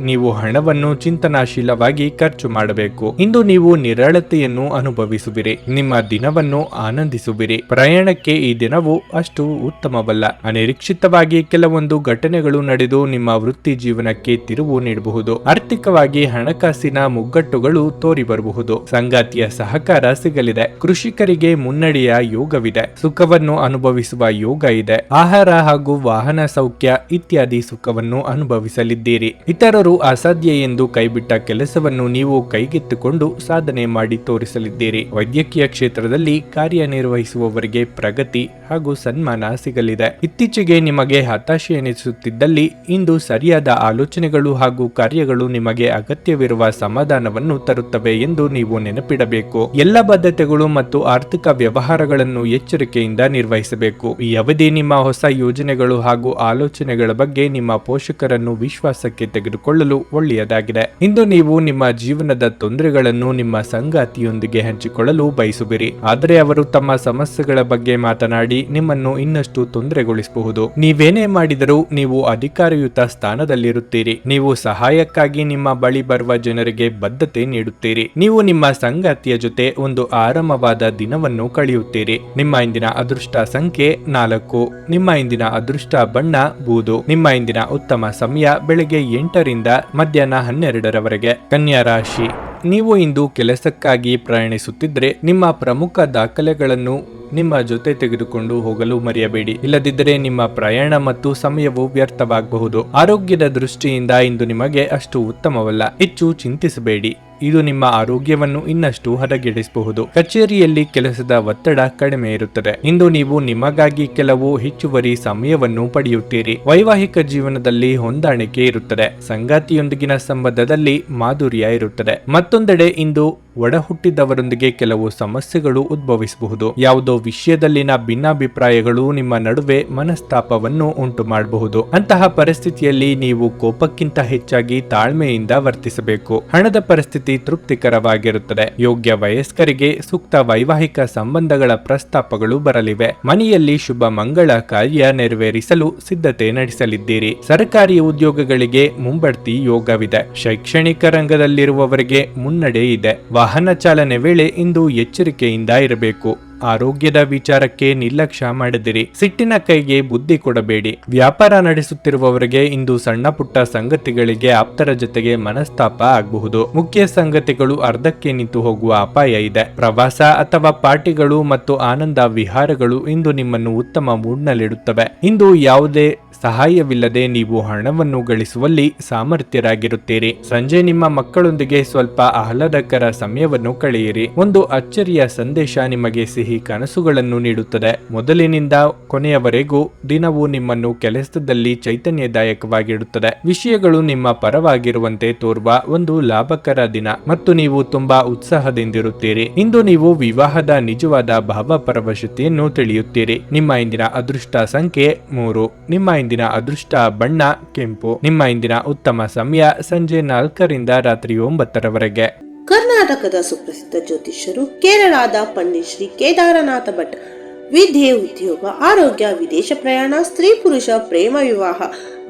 ನೀವು ಹಣವನ್ನು ಚಿಂತನಾಶೀಲವಾಗಿ ಖರ್ಚು ಮಾಡಬೇಕು. ಇಂದು ನೀವು ನಿರಾಳತೆಯನ್ನು ಅನುಭವಿಸುವಿರಿ. ನಿಮ್ಮ ದಿನವನ್ನು ಆನಂದಿಸುವಿರಿ. ಪ್ರಯಾಣಕ್ಕೆ ಈ ದಿನವು ಅಷ್ಟು ಉತ್ತಮವಲ್ಲ. ಅನಿರೀಕ್ಷಿತವಾಗಿ ಕೆಲವೊಂದು ಘಟನೆಗಳು ನಡೆದು ನಿಮ್ಮ ವೃತ್ತಿ ಜೀವನಕ್ಕೆ ತಿರುವು ನೀಡಬಹುದು. ಆರ್ಥಿಕವಾಗಿ ಹಣಕಾಸಿನ ಮುಗ್ಗಟ್ಟುಗಳು ತೋರಿ ಬರಬಹುದು. ಸಂಗಾತಿಯ ಸಹಕಾರ ಸಿಗಲಿದೆ. ಕೃಷಿಕರಿಗೆ ಮುನ್ನಡೆಯ ಯೋಗವಿದೆ. ಸುಖವನ್ನು ಅನುಭವಿಸುವ ಯೋಗ ಇದೆ. ಆಹಾರ ಹಾಗೂ ವಾಹನ ಸೌಖ್ಯ ಇತ್ಯಾದಿ ಸುಖವನ್ನು ಅನುಭವಿಸಲಿದ್ದೀರಿ. ಇತರರು ಅಸಾಧ್ಯ ಎಂದು ಕೈಬಿಟ್ಟ ಕೆಲಸವನ್ನು ನೀವು ಕೈಗೆತ್ತಿಕೊಂಡು ಸಾಧನೆ ಮಾಡಿ ತೋರಿಸಲಿದ್ದೀರಿ. ವೈದ್ಯಕೀಯ ಕ್ಷೇತ್ರದಲ್ಲಿ ಕಾರ್ಯನಿರ್ವಹಿಸುವವರಿಗೆ ಪ್ರಗತಿ ಹಾಗೂ ಸನ್ಮಾನ ಸಿಗಲಿದೆ. ಇತ್ತೀಚೆಗೆ ನಿಮಗೆ ಹತಾಶೆ ಎನಿಸುತ್ತಿದ್ದಲ್ಲಿ ಇಂದು ಸರಿಯಾದ ಆಲೋಚನೆಗಳು ಹಾಗೂ ಕಾರ್ಯಗಳು ನಿಮಗೆ ಅಗತ್ಯವಿರುವ ಸಮಾಧಾನವನ್ನು ತರುತ್ತವೆ ಎಂದು ನೀವು ನೆನಪಿಡಬೇಕು. ಎಲ್ಲ ಬದ್ಧತೆಗಳು ಮತ್ತು ಆರ್ಥಿಕ ವ್ಯವಹಾರಗಳನ್ನು ಎಚ್ಚರಿಕೆಯಿಂದ ನಿರ್ವಹಿಸಬೇಕು. ಈ ಅವಧಿ ನಿಮ್ಮ ಹೊಸ ಯೋಜನೆಗಳು ಹಾಗೂ ಆಲೋಚನೆಗಳ ಬಗ್ಗೆ ನಿಮ್ಮ ಪೋಷಕರನ್ನು ವಿಶ್ವಾಸಕ್ಕೆ ತೆಗೆದುಕೊಳ್ಳಲು ಒಳ್ಳೆಯದಾಗಿದೆ. ಇಂದು ನೀವು ನಿಮ್ಮ ಜೀವನದ ತೊಂದರೆಗಳನ್ನು ನಿಮ್ಮ ಸಂಗಾತಿಯೊಂದಿಗೆ ಹಂಚಿಕೊಳ್ಳಲು ಬಯಸುವಿರಿ. ಆದರೆ ಅವರು ತಮ್ಮ ಸಮಸ್ಯೆಗಳ ಬಗ್ಗೆ ಮಾತನಾಡಿ ನಿಮ್ಮನ್ನು ಇನ್ನಷ್ಟು ತೊಂದರೆಗೊಳಿಸಬಹುದು. ನೀವೇನೇ ಮಾಡಿದರೂ ನೀವು ಅಧಿಕಾರಯುತ ಸ್ಥಾನದಲ್ಲಿರುತ್ತೀರಿ. ನೀವು ಸಹಾಯಕ್ಕಾಗಿ ನಿಮ್ಮ ಬಳಿ ಬರುವ ಜನರಿಗೆ ಬದ್ಧತೆ ನೀಡುತ್ತೀರಿ. ನೀವು ನಿಮ್ಮ ಸಂಗಾತಿಯ ಜೊತೆ ಒಂದು ಆರಾಮವಾದ ದಿನವನ್ನು ಕಳೆಯುತ್ತೀರಿ. ನಿಮ್ಮ ಇಂದಿನ ಅದೃಷ್ಟ ಸಂಖ್ಯೆ 4. ನಿಮ್ಮ ಇಂದಿನ ಅದೃಷ್ಟ ಬಣ್ಣ ಬೂದು. ನಿಮ್ಮ ಇಂದಿನ ಉತ್ತಮ ಸಮಯ ಬೆಳಗ್ಗೆ 8 ಮಧ್ಯಾಹ್ನ 12 ಕನ್ಯಾ ರಾಶಿ. ನೀವು ಇಂದು ಕೆಲಸಕ್ಕಾಗಿ ಪ್ರಯಾಣಿಸುತ್ತಿದ್ದರೆ ನಿಮ್ಮ ಪ್ರಮುಖ ದಾಖಲೆಗಳನ್ನು ನಿಮ್ಮ ಜೊತೆ ತೆಗೆದುಕೊಂಡು ಹೋಗಲು ಮರೆಯಬೇಡಿ. ಇಲ್ಲದಿದ್ದರೆ ನಿಮ್ಮ ಪ್ರಯಾಣ ಮತ್ತು ಸಮಯವು ವ್ಯರ್ಥವಾಗಬಹುದು. ಆರೋಗ್ಯದ ದೃಷ್ಟಿಯಿಂದ ಇಂದು ನಿಮಗೆ ಅಷ್ಟು ಉತ್ತಮವಲ್ಲ. ಹೆಚ್ಚು ಚಿಂತಿಸಬೇಡಿ. ಇದು ನಿಮ್ಮ ಆರೋಗ್ಯವನ್ನು ಇನ್ನಷ್ಟು ಹದಗೆಡಿಸಬಹುದು. ಕಚೇರಿಯಲ್ಲಿ ಕೆಲಸದ ಒತ್ತಡ ಕಡಿಮೆ ಇರುತ್ತದೆ. ಇಂದು ನೀವು ನಿಮಗಾಗಿ ಕೆಲವು ಹೆಚ್ಚುವರಿ ಸಮಯವನ್ನು ಪಡೆಯುತ್ತೀರಿ. ವೈವಾಹಿಕ ಜೀವನದಲ್ಲಿ ಹೊಂದಾಣಿಕೆ ಇರುತ್ತದೆ. ಸಂಗಾತಿಯೊಂದಿಗಿನ ಸಂಬಂಧದಲ್ಲಿ ಮಾಧುರ್ಯ ಇರುತ್ತದೆ. ಮತ್ತೊಂದೆಡೆ ಇಂದು ಒಡ ಹುಟ್ಟಿದವರೊಂದಿಗೆ ಕೆಲವು ಸಮಸ್ಯೆಗಳು ಉದ್ಭವಿಸಬಹುದು. ಯಾವುದೋ ವಿಷಯದಲ್ಲಿನ ಭಿನ್ನಾಭಿಪ್ರಾಯಗಳು ನಿಮ್ಮ ನಡುವೆ ಮನಸ್ತಾಪವನ್ನು ಉಂಟು ಮಾಡಬಹುದು. ಅಂತಹ ಪರಿಸ್ಥಿತಿಯಲ್ಲಿ ನೀವು ಕೋಪಕ್ಕಿಂತ ಹೆಚ್ಚಾಗಿ ತಾಳ್ಮೆಯಿಂದ ವರ್ತಿಸಬೇಕು. ಹಣದ ಪರಿಸ್ಥಿತಿ ತೃಪ್ತಿಕರವಾಗಿರುತ್ತದೆ. ಯೋಗ್ಯ ವಯಸ್ಕರಿಗೆ ಸೂಕ್ತ ವೈವಾಹಿಕ ಸಂಬಂಧಗಳ ಪ್ರಸ್ತಾಪಗಳು ಬರಲಿವೆ. ಮನೆಯಲ್ಲಿ ಶುಭ ಮಂಗಳ ಕಾರ್ಯ ನೆರವೇರಿಸಲು ಸಿದ್ಧತೆ ನಡೆಸಲಿದ್ದೀರಿ. ಸರ್ಕಾರಿ ಉದ್ಯೋಗಗಳಿಗೆ ಮುಂಬಡ್ತಿ ಯೋಗವಿದೆ. ಶೈಕ್ಷಣಿಕ ರಂಗದಲ್ಲಿರುವವರಿಗೆ ಮುನ್ನಡೆ ಇದೆ. ವಾಹನ ಚಾಲನೆ ವೇಳೆ ಇಂದು ಎಚ್ಚರಿಕೆಯಿಂದ ಇರಬೇಕು. ಆರೋಗ್ಯದ ವಿಚಾರಕ್ಕೆ ನಿರ್ಲಕ್ಷ್ಯ ಮಾಡದಿರಿ. ಸಿಟ್ಟಿನ ಕೈಗೆ ಬುದ್ಧಿ ಕೊಡಬೇಡಿ. ವ್ಯಾಪಾರ ನಡೆಸುತ್ತಿರುವವರಿಗೆ ಇಂದು ಸಣ್ಣ ಪುಟ್ಟ ಸಂಗತಿಗಳಿಗೆ ಆಪ್ತರ ಜೊತೆಗೆ ಮನಸ್ತಾಪ ಆಗಬಹುದು. ಮುಖ್ಯ ಸಂಗತಿಗಳು ಅರ್ಧಕ್ಕೆ ನಿಂತು ಹೋಗುವ ಅಪಾಯ ಇದೆ. ಪ್ರವಾಸ ಅಥವಾ ಪಾರ್ಟಿಗಳು ಮತ್ತು ಆನಂದ ವಿಹಾರಗಳು ಇಂದು ನಿಮ್ಮನ್ನು ಉತ್ತಮ ಮೂಡ್ನಲ್ಲಿಡುತ್ತವೆ. ಇಂದು ಯಾವುದೇ ಸಹಾಯವಿಲ್ಲದೆ ನೀವು ಹಣವನ್ನು ಗಳಿಸುವಲ್ಲಿ ಸಾಮರ್ಥ್ಯರಾಗಿರುತ್ತೀರಿ. ಸಂಜೆ ನಿಮ್ಮ ಮಕ್ಕಳೊಂದಿಗೆ ಸ್ವಲ್ಪ ಆಹ್ಲಾದಕರ ಸಮಯವನ್ನು ಕಳೆಯಿರಿ. ಒಂದು ಅಚ್ಚರಿಯ ಸಂದೇಶ ನಿಮಗೆ ಸಿಹಿ ಸಿಹಿ ಕನಸುಗಳನ್ನು ನೀಡುತ್ತದೆ. ಮೊದಲಿನಿಂದ ಕೊನೆಯವರೆಗೂ ದಿನವೂ ನಿಮ್ಮನ್ನು ಕೆಲಸದಲ್ಲಿ ಚೈತನ್ಯದಾಯಕವಾಗಿಡುತ್ತದೆ. ವಿಷಯಗಳು ನಿಮ್ಮ ಪರವಾಗಿರುವಂತೆ ತೋರುವ ಒಂದು ಲಾಭಕರ ದಿನ ಮತ್ತು ನೀವು ತುಂಬಾ ಉತ್ಸಾಹದಿಂದಿರುತ್ತೀರಿ. ಇಂದು ನೀವು ವಿವಾಹದ ನಿಜವಾದ ಭಾವಪರವಶತೆಯನ್ನು ತಿಳಿಯುತ್ತೀರಿ. ನಿಮ್ಮ ಇಂದಿನ ಅದೃಷ್ಟ ಸಂಖ್ಯೆ 3. ನಿಮ್ಮ ಇಂದಿನ ಅದೃಷ್ಟ ಬಣ್ಣ ಕೆಂಪು. ನಿಮ್ಮ ಇಂದಿನ ಉತ್ತಮ ಸಮಯ ಸಂಜೆ 4ರಿಂದ ರಾತ್ರಿ 9ರವರೆಗೆ. ಕರ್ನಾಟಕದ ಸುಪ್ರಸಿದ್ಧ ಜ್ಯೋತಿಷ್ಯರು ಕೇರಳದ ಪಂಡಿತ್ ಶ್ರೀ ಕೇದಾರನಾಥ ಭಟ್ ವಿದ್ಯೆ, ಉದ್ಯೋಗ, ಆರೋಗ್ಯ, ವಿದೇಶ ಪ್ರಯಾಣ, ಸ್ತ್ರೀ ಪುರುಷ ಪ್ರೇಮ ವಿವಾಹ,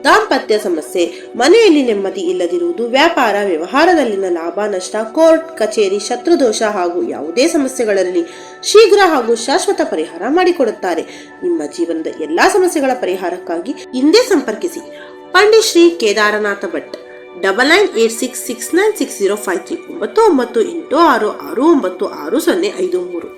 ದಾಂಪತ್ಯ ಸಮಸ್ಯೆ, ಮನೆಯಲ್ಲಿ ನೆಮ್ಮದಿ ಇಲ್ಲದಿರುವುದು, ವ್ಯಾಪಾರ ವ್ಯವಹಾರದಲ್ಲಿನ ಲಾಭ ನಷ್ಟ, ಕೋರ್ಟ್ ಕಚೇರಿ, ಶತ್ರುದೋಷ ಹಾಗೂ ಯಾವುದೇ ಸಮಸ್ಯೆಗಳಲ್ಲಿ ಶೀಘ್ರ ಹಾಗೂ ಶಾಶ್ವತ ಪರಿಹಾರ ಮಾಡಿಕೊಡುತ್ತಾರೆ. ನಿಮ್ಮ ಜೀವನದ ಎಲ್ಲಾ ಸಮಸ್ಯೆಗಳ ಪರಿಹಾರಕ್ಕಾಗಿ ಹಿಂದೆ ಸಂಪರ್ಕಿಸಿ ಪಂಡಿತ್ ಶ್ರೀ ಕೇದಾರನಾಥ ಭಟ್ 9986696053 9986669053.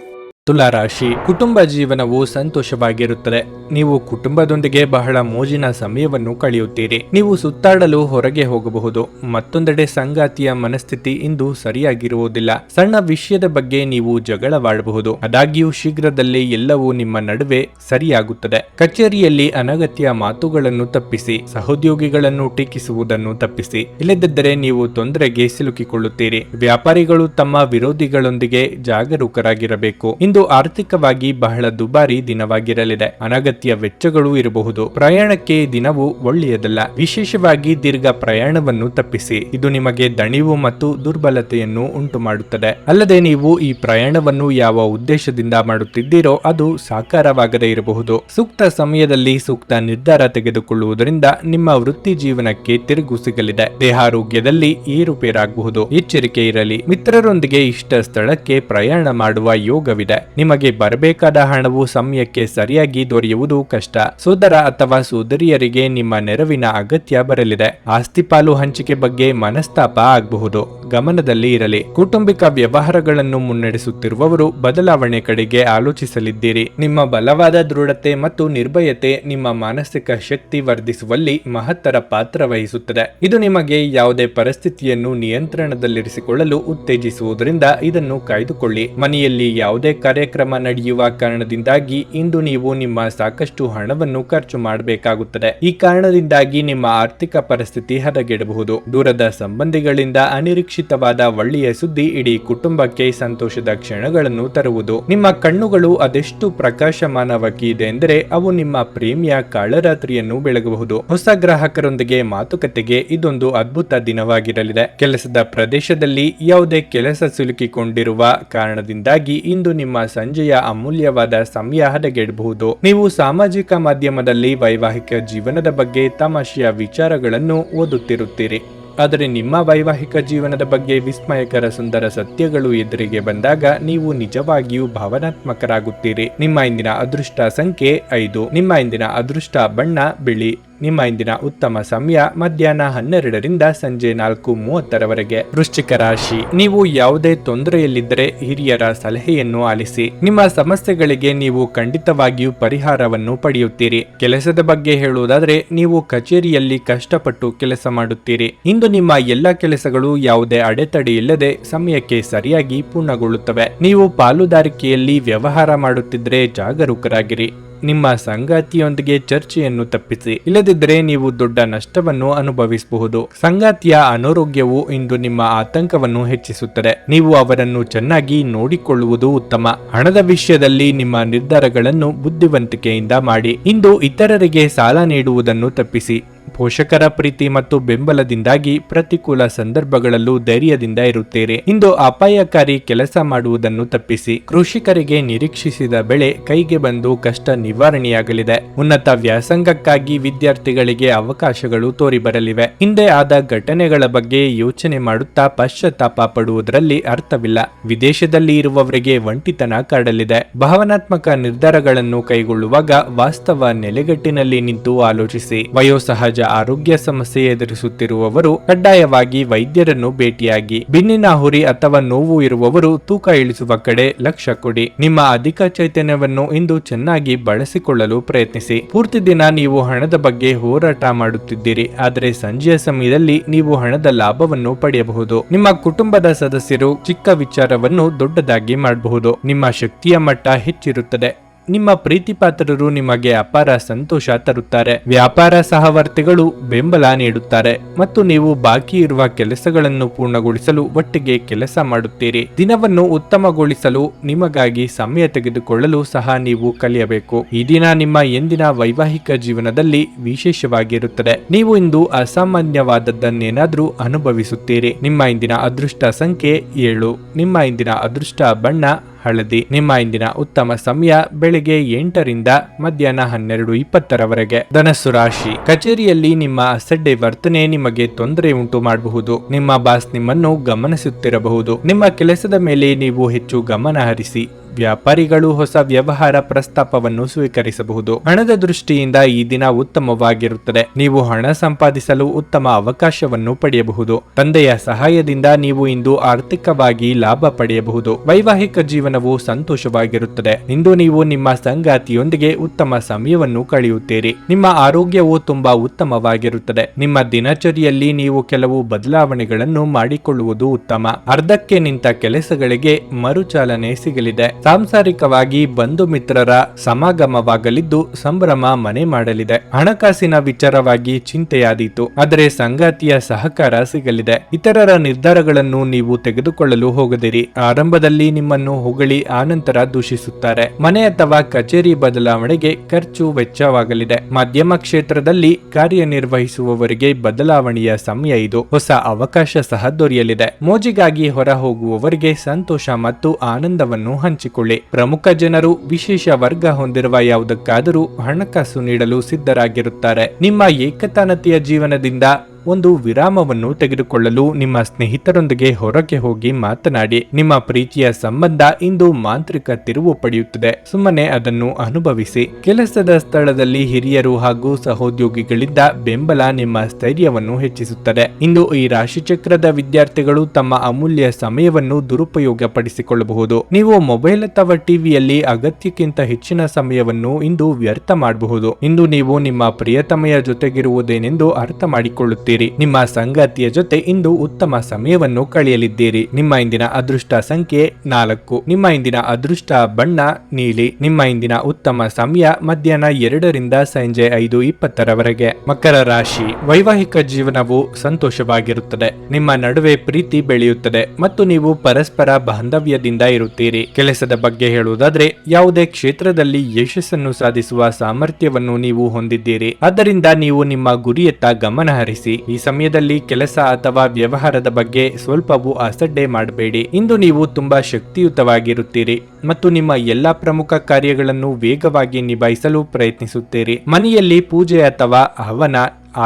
ತುಲಾರಾಶಿ. ಕುಟುಂಬ ಜೀವನವು ಸಂತೋಷವಾಗಿರುತ್ತದೆ. ನೀವು ಕುಟುಂಬದೊಂದಿಗೆ ಬಹಳ ಮೋಜಿನ ಸಮಯವನ್ನು ಕಳೆಯುತ್ತೀರಿ. ನೀವು ಸುತ್ತಾಡಲು ಹೊರಗೆ ಹೋಗಬಹುದು. ಮತ್ತೊಂದೆಡೆ ಸಂಗಾತಿಯ ಮನಸ್ಥಿತಿ ಇಂದು ಸರಿಯಾಗಿರುವುದಿಲ್ಲ. ಸಣ್ಣ ವಿಷಯದ ಬಗ್ಗೆ ನೀವು ಜಗಳವಾಡಬಹುದು. ಆದಾಗ್ಯೂ ಶೀಘ್ರದಲ್ಲೇ ಎಲ್ಲವೂ ನಿಮ್ಮ ನಡುವೆ ಸರಿಯಾಗುತ್ತದೆ. ಕಚೇರಿಯಲ್ಲಿ ಅನಗತ್ಯ ಮಾತುಗಳನ್ನು ತಪ್ಪಿಸಿ. ಸಹೋದ್ಯೋಗಿಗಳನ್ನು ಟೀಕಿಸುವುದನ್ನು ತಪ್ಪಿಸಿ. ಇಲ್ಲದಿದ್ದರೆ ನೀವು ತೊಂದರೆಗೆ ಸಿಲುಕಿಕೊಳ್ಳುತ್ತೀರಿ. ವ್ಯಾಪಾರಿಗಳು ತಮ್ಮ ವಿರೋಧಿಗಳೊಂದಿಗೆ ಜಾಗರೂಕರಾಗಿರಬೇಕು. ಇಂದು ಆರ್ಥಿಕವಾಗಿ ಬಹಳ ದುಬಾರಿ ದಿನವಾಗಿರಲಿದೆ. ಅನಗತ್ಯ ವೆಚ್ಚಗಳು ಇರಬಹುದು. ಪ್ರಯಾಣಕ್ಕೆ ದಿನವು ಒಳ್ಳೆಯದಲ್ಲ. ವಿಶೇಷವಾಗಿ ದೀರ್ಘ ಪ್ರಯಾಣವನ್ನು ತಪ್ಪಿಸಿ. ಇದು ನಿಮಗೆ ದಣಿವು ಮತ್ತು ದುರ್ಬಲತೆಯನ್ನು ಉಂಟು ಮಾಡುತ್ತದೆ. ಅಲ್ಲದೆ ನೀವು ಈ ಪ್ರಯಾಣವನ್ನು ಯಾವ ಉದ್ದೇಶದಿಂದ ಮಾಡುತ್ತಿದ್ದೀರೋ ಅದು ಸಾಕಾರವಾಗದೇ ಇರಬಹುದು. ಸೂಕ್ತ ಸಮಯದಲ್ಲಿ ಸೂಕ್ತ ನಿರ್ಧಾರ ತೆಗೆದುಕೊಳ್ಳುವುದರಿಂದ ನಿಮ್ಮ ವೃತ್ತಿ ಜೀವನಕ್ಕೆ ತಿರುಗು ಸಿಗಲಿದೆ. ದೇಹಾರೋಗ್ಯದಲ್ಲಿ ಏರುಪೇರಾಗಬಹುದು. ಎಚ್ಚರಿಕೆ ಇರಲಿ. ಮಿತ್ರರೊಂದಿಗೆ ಇಷ್ಟ ಸ್ಥಳಕ್ಕೆ ಪ್ರಯಾಣ ಮಾಡುವ ಯೋಗವಿದೆ. ನಿಮಗೆ ಬರಬೇಕಾದ ಹಣವು ಸಮಯಕ್ಕೆ ಸರಿಯಾಗಿ ದೊರೆಯುವುದು ಕಷ್ಟ. ಸೋದರ ಅಥವಾ ಸೋದರಿಯರಿಗೆ ನಿಮ್ಮ ನೆರವಿನ ಅಗತ್ಯ ಬರಲಿದೆ. ಆಸ್ತಿ ಪಾಲು ಹಂಚಿಕೆ ಬಗ್ಗೆ ಮನಸ್ತಾಪ ಆಗಬಹುದು. ಗಮನದಲ್ಲಿ ಇರಲಿ. ಕೌಟುಂಬಿಕ ವ್ಯವಹಾರಗಳನ್ನು ಮುನ್ನಡೆಸುತ್ತಿರುವವರು ಬದಲಾವಣೆ ಕಡೆಗೆ ಆಲೋಚಿಸಲಿದ್ದೀರಿ. ನಿಮ್ಮ ಬಲವಾದ ದೃಢತೆ ಮತ್ತು ನಿರ್ಭಯತೆ ನಿಮ್ಮ ಮಾನಸಿಕ ಶಕ್ತಿ ವರ್ಧಿಸುವಲ್ಲಿ ಮಹತ್ತರ ಪಾತ್ರ ವಹಿಸುತ್ತದೆ. ಇದು ನಿಮಗೆ ಯಾವುದೇ ಪರಿಸ್ಥಿತಿಯನ್ನು ನಿಯಂತ್ರಣದಲ್ಲಿರಿಸಿಕೊಳ್ಳಲು ಉತ್ತೇಜಿಸುವುದರಿಂದ ಇದನ್ನು ಕಾಯ್ದುಕೊಳ್ಳಿ. ಮನೆಯಲ್ಲಿ ಯಾವುದೇ ಕಾರ್ಯಕ್ರಮ ನಡೆಯುವ ಕಾರಣದಿಂದಾಗಿ ಇಂದು ನೀವು ನಿಮ್ಮ ಸಾಕಷ್ಟು ಹಣವನ್ನು ಖರ್ಚು ಮಾಡಬೇಕಾಗುತ್ತದೆ. ಈ ಕಾರಣದಿಂದಾಗಿ ನಿಮ್ಮ ಆರ್ಥಿಕ ಪರಿಸ್ಥಿತಿ ಹದಗೆಡಬಹುದು. ದೂರದ ಸಂಬಂಧಿಗಳಿಂದ ಅನಿರೀಕ್ಷಿತವಾದ ಒಳ್ಳೆಯ ಸುದ್ದಿ ಇಡೀ ಕುಟುಂಬಕ್ಕೆ ಸಂತೋಷದ ಕ್ಷಣಗಳನ್ನು ತರುವುದು. ನಿಮ್ಮ ಕಣ್ಣುಗಳು ಅದೆಷ್ಟು ಪ್ರಕಾಶಮಾನವಾಗಿದೆ ಎಂದರೆ ಅವು ನಿಮ್ಮ ಪ್ರೇಮಿಯ ಕಾಳರಾತ್ರಿಯನ್ನು ಬೆಳಗಬಹುದು. ಹೊಸ ಗ್ರಾಹಕರೊಂದಿಗೆ ಮಾತುಕತೆಗೆ ಇದೊಂದು ಅದ್ಭುತ ದಿನವಾಗಿರಲಿದೆ. ಕೆಲಸದ ಪ್ರದೇಶದಲ್ಲಿ ಯಾವುದೇ ಕೆಲಸ ಸಿಲುಕಿಕೊಂಡಿರುವ ಕಾರಣದಿಂದಾಗಿ ಇಂದು ನಿಮ್ಮ ಸಂಜೆಯ ಅಮೂಲ್ಯವಾದ ಸಮಯ ಹದಗೆಡಬಹುದು. ನೀವು ಸಾಮಾಜಿಕ ಮಾಧ್ಯಮದಲ್ಲಿ ವೈವಾಹಿಕ ಜೀವನದ ಬಗ್ಗೆ ತಮಾಷೆಯ ವಿಚಾರಗಳನ್ನು ಓದುತ್ತಿರುತ್ತೀರಿ. ಆದರೆ ನಿಮ್ಮ ವೈವಾಹಿಕ ಜೀವನದ ಬಗ್ಗೆ ವಿಸ್ಮಯಕರ ಸುಂದರ ಸತ್ಯಗಳು ಎದುರಿಗೆ ಬಂದಾಗ ನೀವು ನಿಜವಾಗಿಯೂ ಭಾವನಾತ್ಮಕರಾಗುತ್ತೀರಿ. ನಿಮ್ಮ ಇಂದಿನ ಅದೃಷ್ಟ ಸಂಖ್ಯೆ 5. ನಿಮ್ಮ ಇಂದಿನ ಅದೃಷ್ಟ ಬಣ್ಣ ಬಿಳಿ. ನಿಮ್ಮ ಇಂದಿನ ಉತ್ತಮ ಸಮಯ ಮಧ್ಯಾಹ್ನ 12ರಿಂದ ಸಂಜೆ 4:30ರವರೆಗೆ. ವೃಶ್ಚಿಕ ರಾಶಿ. ನೀವು ಯಾವುದೇ ತೊಂದರೆಯಲ್ಲಿದ್ದರೆ ಹಿರಿಯರ ಸಲಹೆಯನ್ನು ಆಲಿಸಿ. ನಿಮ್ಮ ಸಮಸ್ಯೆಗಳಿಗೆ ನೀವು ಖಂಡಿತವಾಗಿಯೂ ಪರಿಹಾರವನ್ನು ಪಡೆಯುತ್ತೀರಿ. ಕೆಲಸದ ಬಗ್ಗೆ ಹೇಳುವುದಾದರೆ ನೀವು ಕಚೇರಿಯಲ್ಲಿ ಕಷ್ಟಪಟ್ಟು ಕೆಲಸ ಮಾಡುತ್ತೀರಿ. ಇಂದು ನಿಮ್ಮ ಎಲ್ಲ ಕೆಲಸಗಳು ಯಾವುದೇ ಅಡೆತಡೆ ಇಲ್ಲದೆ ಸಮಯಕ್ಕೆ ಸರಿಯಾಗಿ ಪೂರ್ಣಗೊಳ್ಳುತ್ತವೆ. ನೀವು ಪಾಲುದಾರಿಕೆಯಲ್ಲಿ ವ್ಯವಹಾರ ಮಾಡುತ್ತಿದ್ದರೆ ಜಾಗರೂಕರಾಗಿರಿ. ನಿಮ್ಮ ಸಂಗಾತಿಯೊಂದಿಗೆ ಚರ್ಚೆಯನ್ನು ತಪ್ಪಿಸಿ. ಇಲ್ಲದಿದ್ದರೆ ನೀವು ದೊಡ್ಡ ನಷ್ಟವನ್ನು ಅನುಭವಿಸಬಹುದು. ಸಂಗಾತಿಯ ಅನಾರೋಗ್ಯವು ಇಂದು ನಿಮ್ಮ ಆತಂಕವನ್ನು ಹೆಚ್ಚಿಸುತ್ತದೆ. ನೀವು ಅವರನ್ನು ಚೆನ್ನಾಗಿ ನೋಡಿಕೊಳ್ಳುವುದು ಉತ್ತಮ. ಹಣದ ವಿಷಯದಲ್ಲಿ ನಿಮ್ಮ ನಿರ್ಧಾರಗಳನ್ನು ಬುದ್ಧಿವಂತಿಕೆಯಿಂದ ಮಾಡಿ. ಇಂದು ಇತರರಿಗೆ ಸಾಲ ನೀಡುವುದನ್ನು ತಪ್ಪಿಸಿ. ಪೋಷಕರ ಪ್ರೀತಿ ಮತ್ತು ಬೆಂಬಲದಿಂದಾಗಿ ಪ್ರತಿಕೂಲ ಸಂದರ್ಭಗಳಲ್ಲೂ ಧೈರ್ಯದಿಂದ ಇರುತ್ತೀರಿ. ಇಂದು ಅಪಾಯಕಾರಿ ಕೆಲಸ ಮಾಡುವುದನ್ನು ತಪ್ಪಿಸಿ. ಕೃಷಿಕರಿಗೆ ನಿರೀಕ್ಷಿಸಿದ ಬೆಳೆ ಕೈಗೆ ಬಂದು ಕಷ್ಟ ನಿವಾರಣೆಯಾಗಲಿದೆ. ಉನ್ನತ ವ್ಯಾಸಂಗಕ್ಕಾಗಿ ವಿದ್ಯಾರ್ಥಿಗಳಿಗೆ ಅವಕಾಶಗಳು ತೋರಿ ಬರಲಿವೆ. ಹಿಂದೆ ಆದ ಘಟನೆಗಳ ಬಗ್ಗೆ ಯೋಚನೆ ಮಾಡುತ್ತಾ ಪಶ್ಚಾತ್ತಾಪ ಪಡುವುದರಲ್ಲಿ ಅರ್ಥವಿಲ್ಲ. ವಿದೇಶದಲ್ಲಿ ಇರುವವರಿಗೆ ಒಂಟಿತನ ಕಾಡಲಿದೆ. ಭಾವನಾತ್ಮಕ ನಿರ್ಧಾರಗಳನ್ನು ಕೈಗೊಳ್ಳುವಾಗ ವಾಸ್ತವ ನೆಲೆಗಟ್ಟಿನಲ್ಲಿ ನಿಂತು ಆಲೋಚಿಸಿ. ವಯೋಸಹಜ ಆರೋಗ್ಯ ಸಮಸ್ಯೆ ಎದುರಿಸುತ್ತಿರುವವರು ಕಡ್ಡಾಯವಾಗಿ ವೈದ್ಯರನ್ನು ಭೇಟಿಯಾಗಿ. ಬೆನ್ನಿನ ಹುರಿ ಅಥವಾ ನೋವು ಇರುವವರು ತೂಕ ಇಳಿಸುವ ಕಡೆ ಲಕ್ಷ್ಯ ಕೊಡಿ. ನಿಮ್ಮ ಅಧಿಕ ಚೈತನ್ಯವನ್ನು ಇಂದು ಚೆನ್ನಾಗಿ ಬಳಸಿಕೊಳ್ಳಲು ಪ್ರಯತ್ನಿಸಿ. ಪೂರ್ತಿ ದಿನ ನೀವು ಹಣದ ಬಗ್ಗೆ ಹೋರಾಟ ಮಾಡುತ್ತಿದ್ದೀರಿ, ಆದರೆ ಸಂಜೆಯ ಸಮಯದಲ್ಲಿ ನೀವು ಹಣದ ಲಾಭವನ್ನು ಪಡೆಯಬಹುದು. ನಿಮ್ಮ ಕುಟುಂಬದ ಸದಸ್ಯರು ಚಿಕ್ಕ ವಿಚಾರವನ್ನು ದೊಡ್ಡದಾಗಿ ಮಾಡಬಹುದು. ನಿಮ್ಮ ಶಕ್ತಿಯ ಮಟ್ಟ ಹೆಚ್ಚಿರುತ್ತದೆ. ನಿಮ್ಮ ಪ್ರೀತಿಪಾತ್ರರು ನಿಮಗೆ ಅಪಾರ ಸಂತೋಷ ತರುತ್ತಾರೆ. ವ್ಯಾಪಾರ ಸಹವರ್ತಿಗಳು ಬೆಂಬಲ ನೀಡುತ್ತಾರೆ ಮತ್ತು ನೀವು ಬಾಕಿ ಇರುವ ಕೆಲಸಗಳನ್ನು ಪೂರ್ಣಗೊಳಿಸಲು ಒಟ್ಟಿಗೆ ಕೆಲಸ ಮಾಡುತ್ತೀರಿ. ದಿನವನ್ನು ಉತ್ತಮಗೊಳಿಸಲು ನಿಮಗಾಗಿ ಸಮಯ ತೆಗೆದುಕೊಳ್ಳಲು ಸಹ ನೀವು ಕಲಿಯಬೇಕು. ಈ ದಿನ ನಿಮ್ಮ ಎಂದಿನ ವೈವಾಹಿಕ ಜೀವನದಲ್ಲಿ ವಿಶೇಷವಾಗಿರುತ್ತದೆ. ನೀವು ಇಂದು ಅಸಾಮಾನ್ಯವಾದದ್ದನ್ನೇನಾದ್ರೂ ಅನುಭವಿಸುತ್ತೀರಿ. ನಿಮ್ಮ ಇಂದಿನ ಅದೃಷ್ಟ ಸಂಖ್ಯೆ 7. ನಿಮ್ಮ ಇಂದಿನ ಅದೃಷ್ಟ ಬಣ್ಣ ಹಳದಿ. ನಿಮ್ಮ ಇಂದಿನ ಉತ್ತಮ ಸಮಯ ಬೆಳಿಗ್ಗೆ 8 ರಿಂದ ಮಧ್ಯಾಹ್ನ 12:20 ಧನಸ್ಸು ರಾಶಿ. ಕಚೇರಿಯಲ್ಲಿ ನಿಮ್ಮ ಅಸಡ್ಡೆ ವರ್ತನೆ ನಿಮಗೆ ತೊಂದರೆ ಉಂಟು ಮಾಡಬಹುದು. ನಿಮ್ಮ ಬಾಸ್ ನಿಮ್ಮನ್ನು ಗಮನಿಸುತ್ತಿರಬಹುದು. ನಿಮ್ಮ ಕೆಲಸದ ಮೇಲೆ ನೀವು ಹೆಚ್ಚು ಗಮನ ಹರಿಸಿ. ವ್ಯಾಪಾರಿಗಳು ಹೊಸ ವ್ಯವಹಾರ ಪ್ರಸ್ತಾಪವನ್ನು ಸ್ವೀಕರಿಸಬಹುದು. ಹಣದ ದೃಷ್ಟಿಯಿಂದ ಈ ದಿನ ಉತ್ತಮವಾಗಿರುತ್ತದೆ. ನೀವು ಹಣ ಸಂಪಾದಿಸಲು ಉತ್ತಮ ಅವಕಾಶವನ್ನು ಪಡೆಯಬಹುದು. ತಂದೆಯ ಸಹಾಯದಿಂದ ನೀವು ಇಂದು ಆರ್ಥಿಕವಾಗಿ ಲಾಭ ಪಡೆಯಬಹುದು. ವೈವಾಹಿಕ ಜೀವನವು ಸಂತೋಷವಾಗಿರುತ್ತದೆ. ಇಂದು ನೀವು ನಿಮ್ಮ ಸಂಗಾತಿಯೊಂದಿಗೆ ಉತ್ತಮ ಸಮಯವನ್ನು ಕಳೆಯುತ್ತೀರಿ. ನಿಮ್ಮ ಆರೋಗ್ಯವು ತುಂಬಾ ಉತ್ತಮವಾಗಿರುತ್ತದೆ. ನಿಮ್ಮ ದಿನಚರಿಯಲ್ಲಿ ನೀವು ಕೆಲವು ಬದಲಾವಣೆಗಳನ್ನು ಮಾಡಿಕೊಳ್ಳುವುದು ಉತ್ತಮ. ಅರ್ಧಕ್ಕೆ ನಿಂತ ಕೆಲಸಗಳಿಗೆ ಮರುಚಾಲನೆ ಸಿಗಲಿದೆ. ಸಾಂಸಾರಿಕವಾಗಿ ಬಂಧು ಮಿತ್ರರ ಸಮಾಗಮವಾಗಲಿದ್ದು ಸಂಭ್ರಮ ಮನೆ ಮಾಡಲಿದೆ. ಹಣಕಾಸಿನ ವಿಚಾರವಾಗಿ ಚಿಂತೆಯಾದೀತು, ಆದರೆ ಸಂಗಾತಿಯ ಸಹಕಾರ ಸಿಗಲಿದೆ. ಇತರರ ನಿರ್ಧಾರಗಳನ್ನು ನೀವು ತೆಗೆದುಕೊಳ್ಳಲು ಹೋಗದಿರಿ. ಆರಂಭದಲ್ಲಿ ನಿಮ್ಮನ್ನು ಹೊಗಳಿ ಆನಂತರ ದೂಷಿಸುತ್ತಾರೆ. ಮನೆ ಅಥವಾ ಕಚೇರಿ ಬದಲಾವಣೆಗೆ ಖರ್ಚು ವೆಚ್ಚವಾಗಲಿದೆ. ಮಾಧ್ಯಮ ಕ್ಷೇತ್ರದಲ್ಲಿ ಕಾರ್ಯನಿರ್ವಹಿಸುವವರಿಗೆ ಬದಲಾವಣೆಯ ಸಮಯ ಇದು. ಹೊಸ ಅವಕಾಶ ಸಹ ದೊರೆಯಲಿದೆ. ಮೋಜಿಗಾಗಿ ಹೊರ ಹೋಗುವವರಿಗೆ ಸಂತೋಷ ಮತ್ತು ಆನಂದವನ್ನು ಹಂಚಿಕೊಳ್ಳಿ. ಪ್ರಮುಖ ಜನರು ವಿಶೇಷ ವರ್ಗ ಹೊಂದಿರುವ ಯಾವುದಕ್ಕಾದರೂ ಹಣಕಾಸು ನೀಡಲು ಸಿದ್ಧರಾಗಿರುತ್ತಾರೆ. ನಿಮ್ಮ ಏಕತಾನತೆಯ ಜೀವನದಿಂದ ಒಂದು ವಿರಾಮವನ್ನು ತೆಗೆದುಕೊಳ್ಳಲು ನಿಮ್ಮ ಸ್ನೇಹಿತರೊಂದಿಗೆ ಹೊರಗೆ ಹೋಗಿ ಮಾತನಾಡಿ. ನಿಮ್ಮ ಪ್ರೀತಿಯ ಸಂಬಂಧ ಇಂದು ಮಾಂತ್ರಿಕ ತಿರುವು ಪಡೆಯುತ್ತದೆ. ಸುಮ್ಮನೆ ಅದನ್ನು ಅನುಭವಿಸಿ. ಕೆಲಸದ ಸ್ಥಳದಲ್ಲಿ ಹಿರಿಯರು ಹಾಗೂ ಸಹೋದ್ಯೋಗಿಗಳಿಂದ ಬೆಂಬಲ ನಿಮ್ಮ ಸ್ಥೈರ್ಯವನ್ನು ಹೆಚ್ಚಿಸುತ್ತದೆ. ಇಂದು ಈ ರಾಶಿಚಕ್ರದ ವಿದ್ಯಾರ್ಥಿಗಳು ತಮ್ಮ ಅಮೂಲ್ಯ ಸಮಯವನ್ನು ದುರುಪಯೋಗ ಪಡಿಸಿಕೊಳ್ಳಬಹುದು. ನೀವು ಮೊಬೈಲ್ ಅಥವಾ ಟಿವಿಯಲ್ಲಿ ಅಗತ್ಯಕ್ಕಿಂತ ಹೆಚ್ಚಿನ ಸಮಯವನ್ನು ಇಂದು ವ್ಯರ್ಥ ಮಾಡಬಹುದು. ಇಂದು ನೀವು ನಿಮ್ಮ ಪ್ರಿಯತಮೆಯ ಜೊತೆಗಿರುವುದೇನೆಂದು ಅರ್ಥ ಮಾಡಿಕೊಳ್ಳುತ್ತೀರಿ. ನಿಮ್ಮ ಸಂಗಾತಿಯ ಜೊತೆ ಇಂದು ಉತ್ತಮ ಸಮಯವನ್ನು ಕಳೆಯಲಿದ್ದೀರಿ. ನಿಮ್ಮ ಇಂದಿನ ಅದೃಷ್ಟ ಸಂಖ್ಯೆ 4. ನಿಮ್ಮ ಇಂದಿನ ಅದೃಷ್ಟ ಬಣ್ಣ ನೀಲಿ. ನಿಮ್ಮ ಇಂದಿನ ಉತ್ತಮ ಸಮಯ ಮಧ್ಯಾಹ್ನ 2 ರಿಂದ ಸಂಜೆ 5:20 ಮಕರ ರಾಶಿ. ವೈವಾಹಿಕ ಜೀವನವು ಸಂತೋಷವಾಗಿರುತ್ತದೆ. ನಿಮ್ಮ ನಡುವೆ ಪ್ರೀತಿ ಬೆಳೆಯುತ್ತದೆ ಮತ್ತು ನೀವು ಪರಸ್ಪರ ಬಾಂಧವ್ಯದಿಂದ ಇರುತ್ತೀರಿ. ಕೆಲಸದ ಬಗ್ಗೆ ಹೇಳುವುದಾದ್ರೆ ಯಾವುದೇ ಕ್ಷೇತ್ರದಲ್ಲಿ ಯಶಸ್ಸನ್ನು ಸಾಧಿಸುವ ಸಾಮರ್ಥ್ಯವನ್ನು ನೀವು ಹೊಂದಿದ್ದೀರಿ. ಆದ್ದರಿಂದ ನೀವು ನಿಮ್ಮ ಗುರಿಯತ್ತ ಗಮನ ಹರಿಸಿ. ಈ ಸಮಯದಲ್ಲಿ ಕೆಲಸ ಅಥವಾ ವ್ಯವಹಾರದ ಬಗ್ಗೆ ಸ್ವಲ್ಪವೂ ಅಸಡ್ಡೆ ಮಾಡಬೇಡಿ. ಇಂದು ನೀವು ತುಂಬಾ ಶಕ್ತಿಯುತವಾಗಿರುತ್ತೀರಿ ಮತ್ತು ನಿಮ್ಮ ಎಲ್ಲಾ ಪ್ರಮುಖ ಕಾರ್ಯಗಳನ್ನು ವೇಗವಾಗಿ ನಿಭಾಯಿಸಲು ಪ್ರಯತ್ನಿಸುತ್ತೀರಿ. ಮನೆಯಲ್ಲಿ ಪೂಜೆ ಅಥವಾ ಹವನ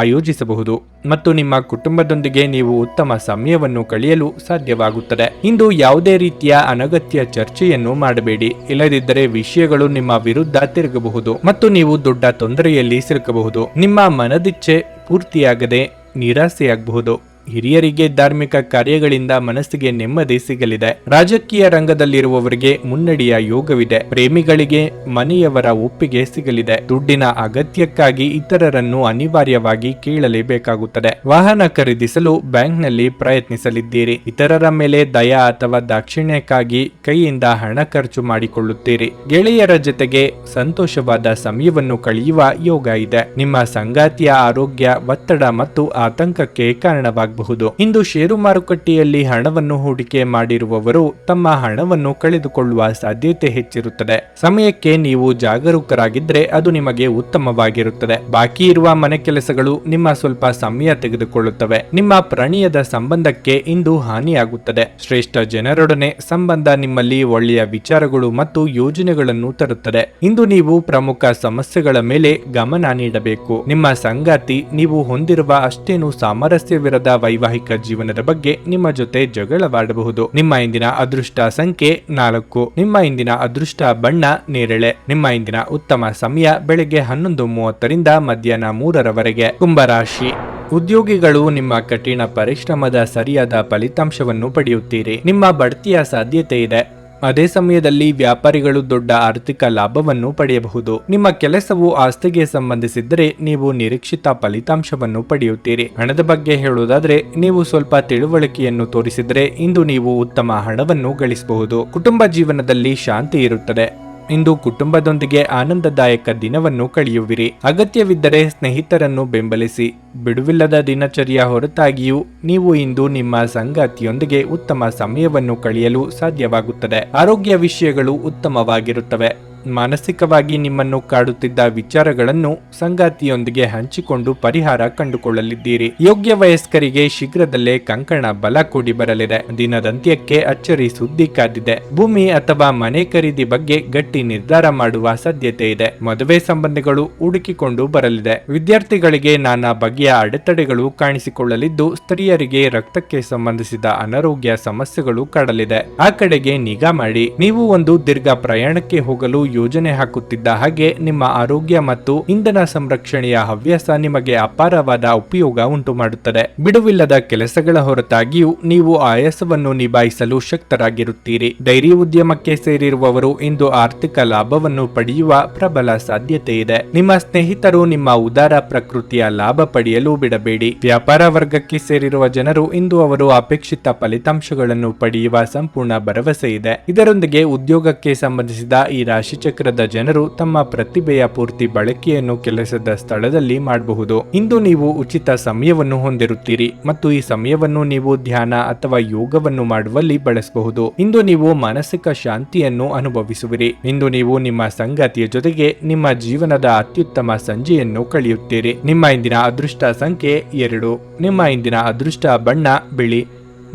ಆಯೋಜಿಸಬಹುದು ಮತ್ತು ನಿಮ್ಮ ಕುಟುಂಬದೊಂದಿಗೆ ನೀವು ಉತ್ತಮ ಸಮಯವನ್ನು ಕಳೆಯಲು ಸಾಧ್ಯವಾಗುತ್ತದೆ. ಇಂದು ಯಾವುದೇ ರೀತಿಯ ಅನಗತ್ಯ ಚರ್ಚೆಯನ್ನು ಮಾಡಬೇಡಿ, ಇಲ್ಲದಿದ್ದರೆ ವಿಷಯಗಳು ನಿಮ್ಮ ವಿರುದ್ಧ ತಿರುಗಬಹುದು ಮತ್ತು ನೀವು ದೊಡ್ಡ ತೊಂದರೆಯಲ್ಲಿ ಸಿಲುಕಬಹುದು. ನಿಮ್ಮ ಮನದಿಚ್ಛೆ ಪೂರ್ತಿಯಾಗದೆ ನಿರಾಸೆಯಾಗಬಹುದು. ಹಿರಿಯರಿಗೆ ಧಾರ್ಮಿಕ ಕಾರ್ಯಗಳಿಂದ ಮನಸ್ಸಿಗೆ ನೆಮ್ಮದಿ ಸಿಗಲಿದೆ. ರಾಜಕೀಯ ರಂಗದಲ್ಲಿರುವವರಿಗೆ ಮುನ್ನಡೆಯ ಯೋಗವಿದೆ. ಪ್ರೇಮಿಗಳಿಗೆ ಮನೆಯವರ ಒಪ್ಪಿಗೆ ಸಿಗಲಿದೆ. ದುಡ್ಡಿನ ಅಗತ್ಯಕ್ಕಾಗಿ ಇತರರನ್ನು ಅನಿವಾರ್ಯವಾಗಿ ಕೇಳಲೇಬೇಕಾಗುತ್ತದೆ. ವಾಹನ ಖರೀದಿಸಲು ಬ್ಯಾಂಕ್ನಲ್ಲಿ ಪ್ರಯತ್ನಿಸಲಿದ್ದೀರಿ. ಇತರರ ಮೇಲೆ ದಯ ಅಥವಾ ದಾಕ್ಷಿಣ್ಯಕ್ಕಾಗಿ ಕೈಯಿಂದ ಹಣ ಖರ್ಚು ಮಾಡಿಕೊಳ್ಳುತ್ತೀರಿ. ಗೆಳೆಯರ ಜೊತೆಗೆ ಸಂತೋಷವಾದ ಸಮಯವನ್ನು ಕಳೆಯುವ ಯೋಗ ಇದೆ. ನಿಮ್ಮ ಸಂಗಾತಿಯ ಆರೋಗ್ಯ ಒತ್ತಡ ಮತ್ತು ಆತಂಕಕ್ಕೆ ಕಾರಣವಾಗಬಹುದು. ಇಂದು ಷೇರು ಮಾರುಕಟ್ಟೆಯಲ್ಲಿ ಹಣವನ್ನು ಹೂಡಿಕೆ ಮಾಡಿರುವವರು ತಮ್ಮ ಹಣವನ್ನು ಕಳೆದುಕೊಳ್ಳುವ ಸಾಧ್ಯತೆ ಹೆಚ್ಚಿರುತ್ತದೆ. ಸಮಯಕ್ಕೆ ನೀವು ಜಾಗರೂಕರಾಗಿದ್ದರೆ ಅದು ನಿಮಗೆ ಉತ್ತಮವಾಗಿರುತ್ತದೆ. ಬಾಕಿ ಇರುವ ಮನೆ ಕೆಲಸಗಳು ನಿಮ್ಮ ಸ್ವಲ್ಪ ಸಮಯ ತೆಗೆದುಕೊಳ್ಳುತ್ತವೆ. ನಿಮ್ಮ ಪ್ರಣಯದ ಸಂಬಂಧಕ್ಕೆ ಇಂದು ಹಾನಿಯಾಗುತ್ತದೆ. ಶ್ರೇಷ್ಠ ಜನರೊಡನೆ ಸಂಬಂಧ ನಿಮ್ಮಲ್ಲಿ ಒಳ್ಳೆಯ ವಿಚಾರಗಳು ಮತ್ತು ಯೋಜನೆಗಳನ್ನು ತರುತ್ತದೆ. ಇಂದು ನೀವು ಪ್ರಮುಖ ಸಮಸ್ಯೆಗಳ ಮೇಲೆ ಗಮನ ನೀಡಬೇಕು. ನಿಮ್ಮ ಸಂಗಾತಿ ನೀವು ಹೊಂದಿರುವ ಅಷ್ಟೇನು ಸಾಮರಸ್ಯವಿರದ ವೈವಾಹಿಕ ಜೀವನದ ಬಗ್ಗೆ ನಿಮ್ಮ ಜೊತೆ ಜಗಳವಾಡಬಹುದು. ನಿಮ್ಮ ಇಂದಿನ ಅದೃಷ್ಟ ಸಂಖ್ಯೆ 4. ನಿಮ್ಮ ಇಂದಿನ ಅದೃಷ್ಟ ಬಣ್ಣ ನೇರಳೆ. ನಿಮ್ಮ ಇಂದಿನ ಉತ್ತಮ ಸಮಯ ಬೆಳಗ್ಗೆ 11:30 ಮಧ್ಯಾಹ್ನ 3 ಕುಂಭರಾಶಿ. ಉದ್ಯೋಗಿಗಳು ನಿಮ್ಮ ಕಠಿಣ ಪರಿಶ್ರಮದ ಸರಿಯಾದ ಫಲಿತಾಂಶವನ್ನು ಪಡೆಯುತ್ತೀರಿ. ನಿಮ್ಮ ಬಡ್ತಿಯ ಸಾಧ್ಯತೆ ಇದೆ. ಅದೇ ಸಮಯದಲ್ಲಿ ವ್ಯಾಪಾರಿಗಳು ದೊಡ್ಡ ಆರ್ಥಿಕ ಲಾಭವನ್ನು ಪಡೆಯಬಹುದು. ನಿಮ್ಮ ಕೆಲಸವು ಆಸ್ತಿಗೆ ಸಂಬಂಧಿಸಿದ್ದರೆ ನೀವು ನಿರೀಕ್ಷಿತ ಫಲಿತಾಂಶವನ್ನು ಪಡೆಯುತ್ತೀರಿ. ಹಣದ ಬಗ್ಗೆ ಹೇಳುವುದಾದ್ರೆ, ನೀವು ಸ್ವಲ್ಪ ತಿಳುವಳಿಕೆಯನ್ನು ತೋರಿಸಿದರೆ ಇಂದು ನೀವು ಉತ್ತಮ ಹಣವನ್ನು ಗಳಿಸಬಹುದು. ಕುಟುಂಬ ಜೀವನದಲ್ಲಿ ಶಾಂತಿ ಇರುತ್ತದೆ. ಇಂದು ಕುಟುಂಬದೊಂದಿಗೆ ಆನಂದದಾಯಕ ದಿನವನ್ನು ಕಳೆಯುವಿರಿ. ಅಗತ್ಯವಿದ್ದರೆ ಸ್ನೇಹಿತರನ್ನು ಬೆಂಬಲಿಸಿ. ಬಿಡುವಿಲ್ಲದ ದಿನಚರಿಯ ಹೊರತಾಗಿಯೂ ನೀವು ಇಂದು ನಿಮ್ಮ ಸಂಗಾತಿಯೊಂದಿಗೆ ಉತ್ತಮ ಸಮಯವನ್ನು ಕಳೆಯಲು ಸಾಧ್ಯವಾಗುತ್ತದೆ. ಆರೋಗ್ಯ ವಿಷಯಗಳು ಉತ್ತಮವಾಗಿರುತ್ತವೆ. ಮಾನಸಿಕವಾಗಿ ನಿಮ್ಮನ್ನು ಕಾಡುತ್ತಿದ್ದ ವಿಚಾರಗಳನ್ನು ಸಂಗಾತಿಯೊಂದಿಗೆ ಹಂಚಿಕೊಂಡು ಪರಿಹಾರ ಕಂಡುಕೊಳ್ಳಲಿದ್ದೀರಿ. ಯೋಗ್ಯ ವಯಸ್ಕರಿಗೆ ಶೀಘ್ರದಲ್ಲೇ ಕಂಕಣ ಬಲ ಕೂಡಿ ಬರಲಿದೆ. ದಿನದಂತ್ಯಕ್ಕೆ ಅಚ್ಚರಿ ಸುದ್ದಿ ಕಾದಿದೆ. ಭೂಮಿ ಅಥವಾ ಮನೆ ಖರೀದಿ ಬಗ್ಗೆ ಗಟ್ಟಿ ನಿರ್ಧಾರ ಮಾಡುವ ಸಾಧ್ಯತೆ ಇದೆ. ಮದುವೆ ಸಂಬಂಧಗಳು ಹುಡುಕಿಕೊಂಡು ಬರಲಿದೆ. ವಿದ್ಯಾರ್ಥಿಗಳಿಗೆ ನಾನಾ ಬಗೆಯ ಅಡೆತಡೆಗಳು ಕಾಣಿಸಿಕೊಳ್ಳಲಿದ್ದು, ಸ್ತ್ರೀಯರಿಗೆ ರಕ್ತಕ್ಕೆ ಸಂಬಂಧಿಸಿದ ಅನಾರೋಗ್ಯ ಸಮಸ್ಯೆಗಳು ಕಾಡಲಿದೆ. ಆ ಕಡೆಗೆ ನಿಗಾ ಮಾಡಿ. ನೀವು ಒಂದು ದೀರ್ಘ ಪ್ರಯಾಣಕ್ಕೆ ಹೋಗಲು ಯೋಜನೆ ಹಾಕುತ್ತಿದ್ದ ಹಾಗೆ ನಿಮ್ಮ ಆರೋಗ್ಯ ಮತ್ತು ಇಂಧನ ಸಂರಕ್ಷಣೆಯ ಹವ್ಯಾಸ ನಿಮಗೆ ಅಪಾರವಾದ ಉಪಯೋಗ ಉಂಟು ಮಾಡುತ್ತದೆ. ಬಿಡುವಿಲ್ಲದ ಕೆಲಸಗಳ ಹೊರತಾಗಿಯೂ ನೀವು ಆಯಾಸವನ್ನು ನಿಭಾಯಿಸಲು ಶಕ್ತರಾಗಿರುತ್ತೀರಿ. ಡೈರಿ ಉದ್ಯಮಕ್ಕೆ ಸೇರಿರುವವರು ಇಂದು ಆರ್ಥಿಕ ಲಾಭವನ್ನು ಪಡೆಯುವ ಪ್ರಬಲ ಸಾಧ್ಯತೆ ಇದೆ. ನಿಮ್ಮ ಸ್ನೇಹಿತರು ನಿಮ್ಮ ಉದಾರ ಪ್ರಕೃತಿಯ ಲಾಭ ಪಡೆಯಲು ಬಿಡಬೇಡಿ. ವ್ಯಾಪಾರ ವರ್ಗಕ್ಕೆ ಸೇರಿರುವ ಜನರು ಇಂದು ಅವರು ಅಪೇಕ್ಷಿತ ಫಲಿತಾಂಶಗಳನ್ನು ಪಡೆಯುವ ಸಂಪೂರ್ಣ ಭರವಸೆ ಇದೆ. ಇದರೊಂದಿಗೆ ಉದ್ಯೋಗಕ್ಕೆ ಸಂಬಂಧಿಸಿದ ಈ ರಾಶಿ ಚಕ್ರದ ಜನರು ತಮ್ಮ ಪ್ರತಿಭೆಯ ಪೂರ್ತಿ ಬಳಕೆಯನ್ನು ಕೆಲಸದ ಸ್ಥಳದಲ್ಲಿ ಮಾಡಬಹುದು. ಇಂದು ನೀವು ಉಚಿತ ಸಮಯವನ್ನು ಹೊಂದಿರುತ್ತೀರಿ ಮತ್ತು ಈ ಸಮಯವನ್ನು ನೀವು ಧ್ಯಾನ ಅಥವಾ ಯೋಗವನ್ನು ಮಾಡುವಲ್ಲಿ ಬಳಸಬಹುದು. ಇಂದು ನೀವು ಮಾನಸಿಕ ಶಾಂತಿಯನ್ನು ಅನುಭವಿಸುವಿರಿ. ಇಂದು ನೀವು ನಿಮ್ಮ ಸಂಗಾತಿಯ ಜೊತೆಗೆ ನಿಮ್ಮ ಜೀವನದ ಅತ್ಯುತ್ತಮ ಸಂಜೆಯನ್ನು ಕಳೆಯುತ್ತೀರಿ. ನಿಮ್ಮ ಇಂದಿನ ಅದೃಷ್ಟ ಸಂಖ್ಯೆ 2. ನಿಮ್ಮ ಇಂದಿನ ಅದೃಷ್ಟ ಬಣ್ಣ ಬಿಳಿ.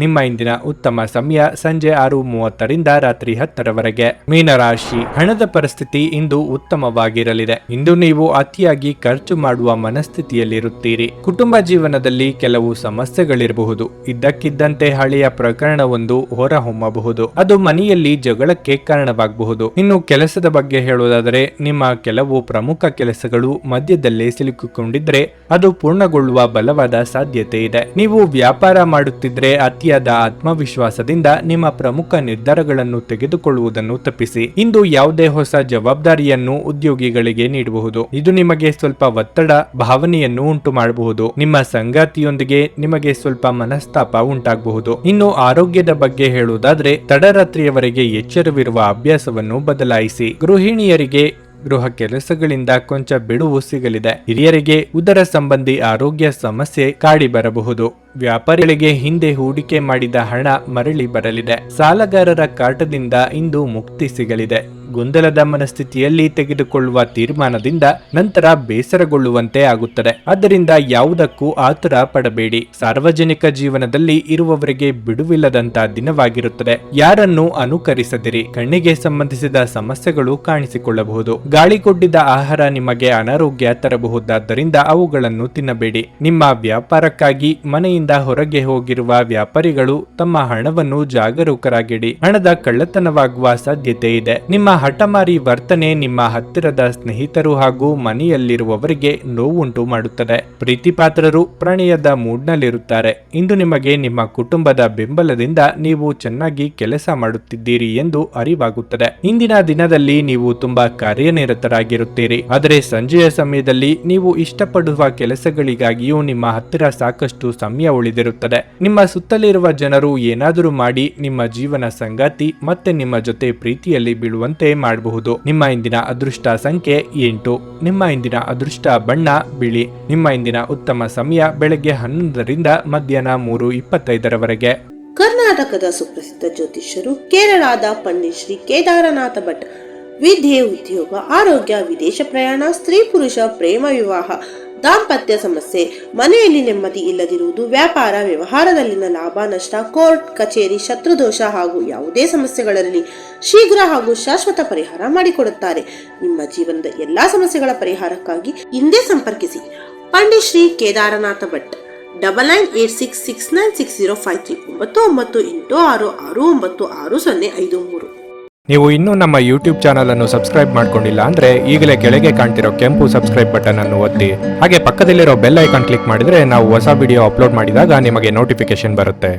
ನಿಮ್ಮ ಇಂದಿನ ಉತ್ತಮ ಸಮಯ ಸಂಜೆ 6:30 ರಾತ್ರಿ 10 ಮೀನರಾಶಿ. ಹಣದ ಪರಿಸ್ಥಿತಿ ಇಂದು ಉತ್ತಮವಾಗಿರಲಿದೆ. ಇಂದು ನೀವು ಅತಿಯಾಗಿ ಖರ್ಚು ಮಾಡುವ ಮನಸ್ಥಿತಿಯಲ್ಲಿರುತ್ತೀರಿ. ಕುಟುಂಬ ಜೀವನದಲ್ಲಿ ಕೆಲವು ಸಮಸ್ಯೆಗಳಿರಬಹುದು. ಇದ್ದಕ್ಕಿದ್ದಂತೆ ಹಳೆಯ ಪ್ರಕರಣವೊಂದು ಹೊರಹೊಮ್ಮಬಹುದು. ಅದು ಮನೆಯಲ್ಲಿ ಜಗಳಕ್ಕೆ ಕಾರಣವಾಗಬಹುದು. ಇನ್ನು ಕೆಲಸದ ಬಗ್ಗೆ ಹೇಳುವುದಾದರೆ, ನಿಮ್ಮ ಕೆಲವು ಪ್ರಮುಖ ಕೆಲಸಗಳು ಮಧ್ಯದಲ್ಲೇ ಸಿಲುಕಿಕೊಂಡಿದ್ರೆ ಅದು ಪೂರ್ಣಗೊಳ್ಳುವ ಬಲವಾದ ಸಾಧ್ಯತೆ ಇದೆ. ನೀವು ವ್ಯಾಪಾರ ಮಾಡುತ್ತಿದ್ರೆ ಅತಿಯಾದ ಆತ್ಮವಿಶ್ವಾಸದಿಂದ ನಿಮ್ಮ ಪ್ರಮುಖ ನಿರ್ಧಾರಗಳನ್ನು ತೆಗೆದುಕೊಳ್ಳುವುದನ್ನು ತಪ್ಪಿಸಿ. ಇಂದು ಯಾವುದೇ ಹೊಸ ಜವಾಬ್ದಾರಿಯನ್ನು ಉದ್ಯೋಗಿಗಳಿಗೆ ನೀಡಬಹುದು. ಇದು ನಿಮಗೆ ಸ್ವಲ್ಪ ಒತ್ತಡ ಭಾವನೆಯನ್ನು ಉಂಟು ಮಾಡಬಹುದು. ನಿಮ್ಮ ಸಂಗಾತಿಯೊಂದಿಗೆ ನಿಮಗೆ ಸ್ವಲ್ಪ ಮನಸ್ತಾಪ ಉಂಟಾಗಬಹುದು. ಇನ್ನು ಆರೋಗ್ಯದ ಬಗ್ಗೆ ಹೇಳುವುದಾದ್ರೆ, ತಡರಾತ್ರಿಯವರೆಗೆ ಎಚ್ಚರವಿರುವ ಅಭ್ಯಾಸವನ್ನು ಬದಲಾಯಿಸಿ. ಗೃಹಿಣಿಯರಿಗೆ ಗೃಹ ಕೆಲಸಗಳಿಂದ ಕೊಂಚ ಬಿಡುವು ಸಿಗಲಿದೆ. ಹಿರಿಯರಿಗೆ ಉದರ ಸಂಬಂಧಿ ಆರೋಗ್ಯ ಸಮಸ್ಯೆ ಕಾಡಿ ಬರಬಹುದು. ವ್ಯಾಪಾರಿಗಳಿಗೆ ಹಿಂದೆ ಹೂಡಿಕೆ ಮಾಡಿದ ಹಣ ಮರಳಿ ಬರಲಿದೆ. ಸಾಲಗಾರರ ಕಾಟದಿಂದ ಇಂದು ಮುಕ್ತಿ ಸಿಗಲಿದೆ. ಗೊಂದಲದ ಮನಸ್ಥಿತಿಯಲ್ಲಿ ತೆಗೆದುಕೊಳ್ಳುವ ತೀರ್ಮಾನದಿಂದ ನಂತರ ಬೇಸರಗೊಳ್ಳುವಂತೆ ಆಗುತ್ತದೆ. ಆದ್ದರಿಂದ ಯಾವುದಕ್ಕೂ ಆತುರ ಪಡಬೇಡಿ. ಸಾರ್ವಜನಿಕ ಜೀವನದಲ್ಲಿ ಇರುವವರಿಗೆ ಬಿಡುವಿಲ್ಲದಂತ ದಿನವಾಗಿರುತ್ತದೆ. ಯಾರನ್ನು ಅನುಕರಿಸದಿರಿ. ಕಣ್ಣಿಗೆ ಸಂಬಂಧಿಸಿದ ಸಮಸ್ಯೆಗಳು ಕಾಣಿಸಿಕೊಳ್ಳಬಹುದು. ಗಾಳಿಗೊಡ್ಡಿದ ಆಹಾರ ನಿಮಗೆ ಅನಾರೋಗ್ಯ ತರಬಹುದಾದ್ದರಿಂದ ಅವುಗಳನ್ನು ತಿನ್ನಬೇಡಿ. ನಿಮ್ಮ ವ್ಯಾಪಾರಕ್ಕಾಗಿ ಮನೆಯಿಂದ ಹೊರಗೆ ಹೋಗಿರುವ ವ್ಯಾಪಾರಿಗಳು ತಮ್ಮ ಹಣವನ್ನು ಜಾಗರೂಕರಾಗಿಡಿ. ಹಣದ ಕಳ್ಳತನವಾಗುವ ಸಾಧ್ಯತೆ ಇದೆ. ನಿಮ್ಮ ಹಠಮಾರಿ ವರ್ತನೆ ನಿಮ್ಮ ಹತ್ತಿರದ ಸ್ನೇಹಿತರು ಹಾಗೂ ಮನೆಯಲ್ಲಿರುವವರಿಗೆ ನೋವುಂಟು ಮಾಡುತ್ತದೆ. ಪ್ರೀತಿಪಾತ್ರರು ಪ್ರಣಯದ ಮೂಡ್ನಲ್ಲಿರುತ್ತಾರೆ. ಇಂದು ನಿಮಗೆ ನಿಮ್ಮ ಕುಟುಂಬದ ಬೆಂಬಲದಿಂದ ನೀವು ಚೆನ್ನಾಗಿ ಕೆಲಸ ಮಾಡುತ್ತಿದ್ದೀರಿ ಎಂದು ಅರಿವಾಗುತ್ತದೆ. ಇಂದಿನ ದಿನದಲ್ಲಿ ನೀವು ತುಂಬಾ ಕಾರ್ಯನಿರತರಾಗಿರುತ್ತೀರಿ. ಆದರೆ ಸಂಜೆಯ ಸಮಯದಲ್ಲಿ ನೀವು ಇಷ್ಟಪಡುವ ಕೆಲಸಗಳಿಗಾಗಿಯೂ ನಿಮ್ಮ ಹತ್ತಿರ ಸಾಕಷ್ಟು ಸಮಯ ಉಳಿದಿರುತ್ತದೆ. ನಿಮ್ಮ ಸುತ್ತಲಿರುವ ಜನರು ಏನಾದರೂ ಮಾಡಿ ನಿಮ್ಮ ಜೀವನ ಸಂಗಾತಿ ಮತ್ತೆ ನಿಮ್ಮ ಜೊತೆ ಪ್ರೀತಿಯಲ್ಲಿ ಬೀಳುವಂತೆ ಮಾಡಬಹುದು. ನಿಮ್ಮ ಇಂದಿನ ಅದೃಷ್ಟ ಸಂಖ್ಯೆ 8. ನಿಮ್ಮ ಇಂದಿನ ಅದೃಷ್ಟ ಬಣ್ಣ ಬಿಳಿ. ನಿಮ್ಮ ಇಂದಿನ ಉತ್ತಮ ಸಮಯ ಬೆಳಗ್ಗೆ 11 ಮಧ್ಯಾಹ್ನ 3:25 ಕರ್ನಾಟಕದ ಸುಪ್ರಸಿದ್ಧ ಜ್ಯೋತಿಷ್ಯರು ಕೇರಳದ ಪಂಡಿತ್ ಶ್ರೀ ಕೇದಾರನಾಥ ಭಟ್. ವಿದ್ಯೆ, ಉದ್ಯೋಗ, ಆರೋಗ್ಯ, ವಿದೇಶ ಪ್ರಯಾಣ, ಸ್ತ್ರೀ ಪುರುಷ ಪ್ರೇಮ ವಿವಾಹ, ದಾಂಪತ್ಯ ಸಮಸ್ಯೆ, ಮನೆಯಲ್ಲಿ ನೆಮ್ಮದಿ ಇಲ್ಲದಿರುವುದು, ವ್ಯಾಪಾರ ವ್ಯವಹಾರದಲ್ಲಿನ ಲಾಭ ನಷ್ಟ, ಕೋರ್ಟ್ ಕಚೇರಿ, ಶತ್ರುದೋಷ ಹಾಗೂ ಯಾವುದೇ ಸಮಸ್ಯೆಗಳಲ್ಲಿ ಶೀಘ್ರ ಹಾಗೂ ಶಾಶ್ವತ ಪರಿಹಾರ ಮಾಡಿಕೊಡುತ್ತಾರೆ. ನಿಮ್ಮ ಜೀವನದ ಎಲ್ಲಾ ಸಮಸ್ಯೆಗಳ ಪರಿಹಾರಕ್ಕಾಗಿ ಹಿಂದೆ ಸಂಪರ್ಕಿಸಿ ಪಂಡಿತ್ ಶ್ರೀ ಕೇದಾರನಾಥ ಭಟ್. 9986696053 9986669053. ನೀವು ಇನ್ನೂ ನಮ್ಮ ಯೂಟ್ಯೂಬ್ ಚಾನಲ್ ಅನ್ನು ಸಬ್ಸ್ಕ್ರೈಬ್ ಮಾಡ್ಕೊಂಡಿಲ್ಲ ಅಂದ್ರೆ ಈಗಲೇ ಕೆಳಗೆ ಕಾಣ್ತಿರೋ ಕೆಂಪು ಸಬ್ಸ್ಕ್ರೈಬ್ ಬಟನ್ ಅನ್ನು ಒತ್ತಿ. ಹಾಗೆ ಪಕ್ಕದಲ್ಲಿರೋ ಬೆಲ್ ಐಕಾನ್ ಕ್ಲಿಕ್ ಮಾಡಿದ್ರೆ ನಾವು ಹೊಸ ವಿಡಿಯೋ ಅಪ್ಲೋಡ್ ಮಾಡಿದಾಗ ನಿಮಗೆ ನೋಟಿಫಿಕೇಶನ್ ಬರುತ್ತೆ.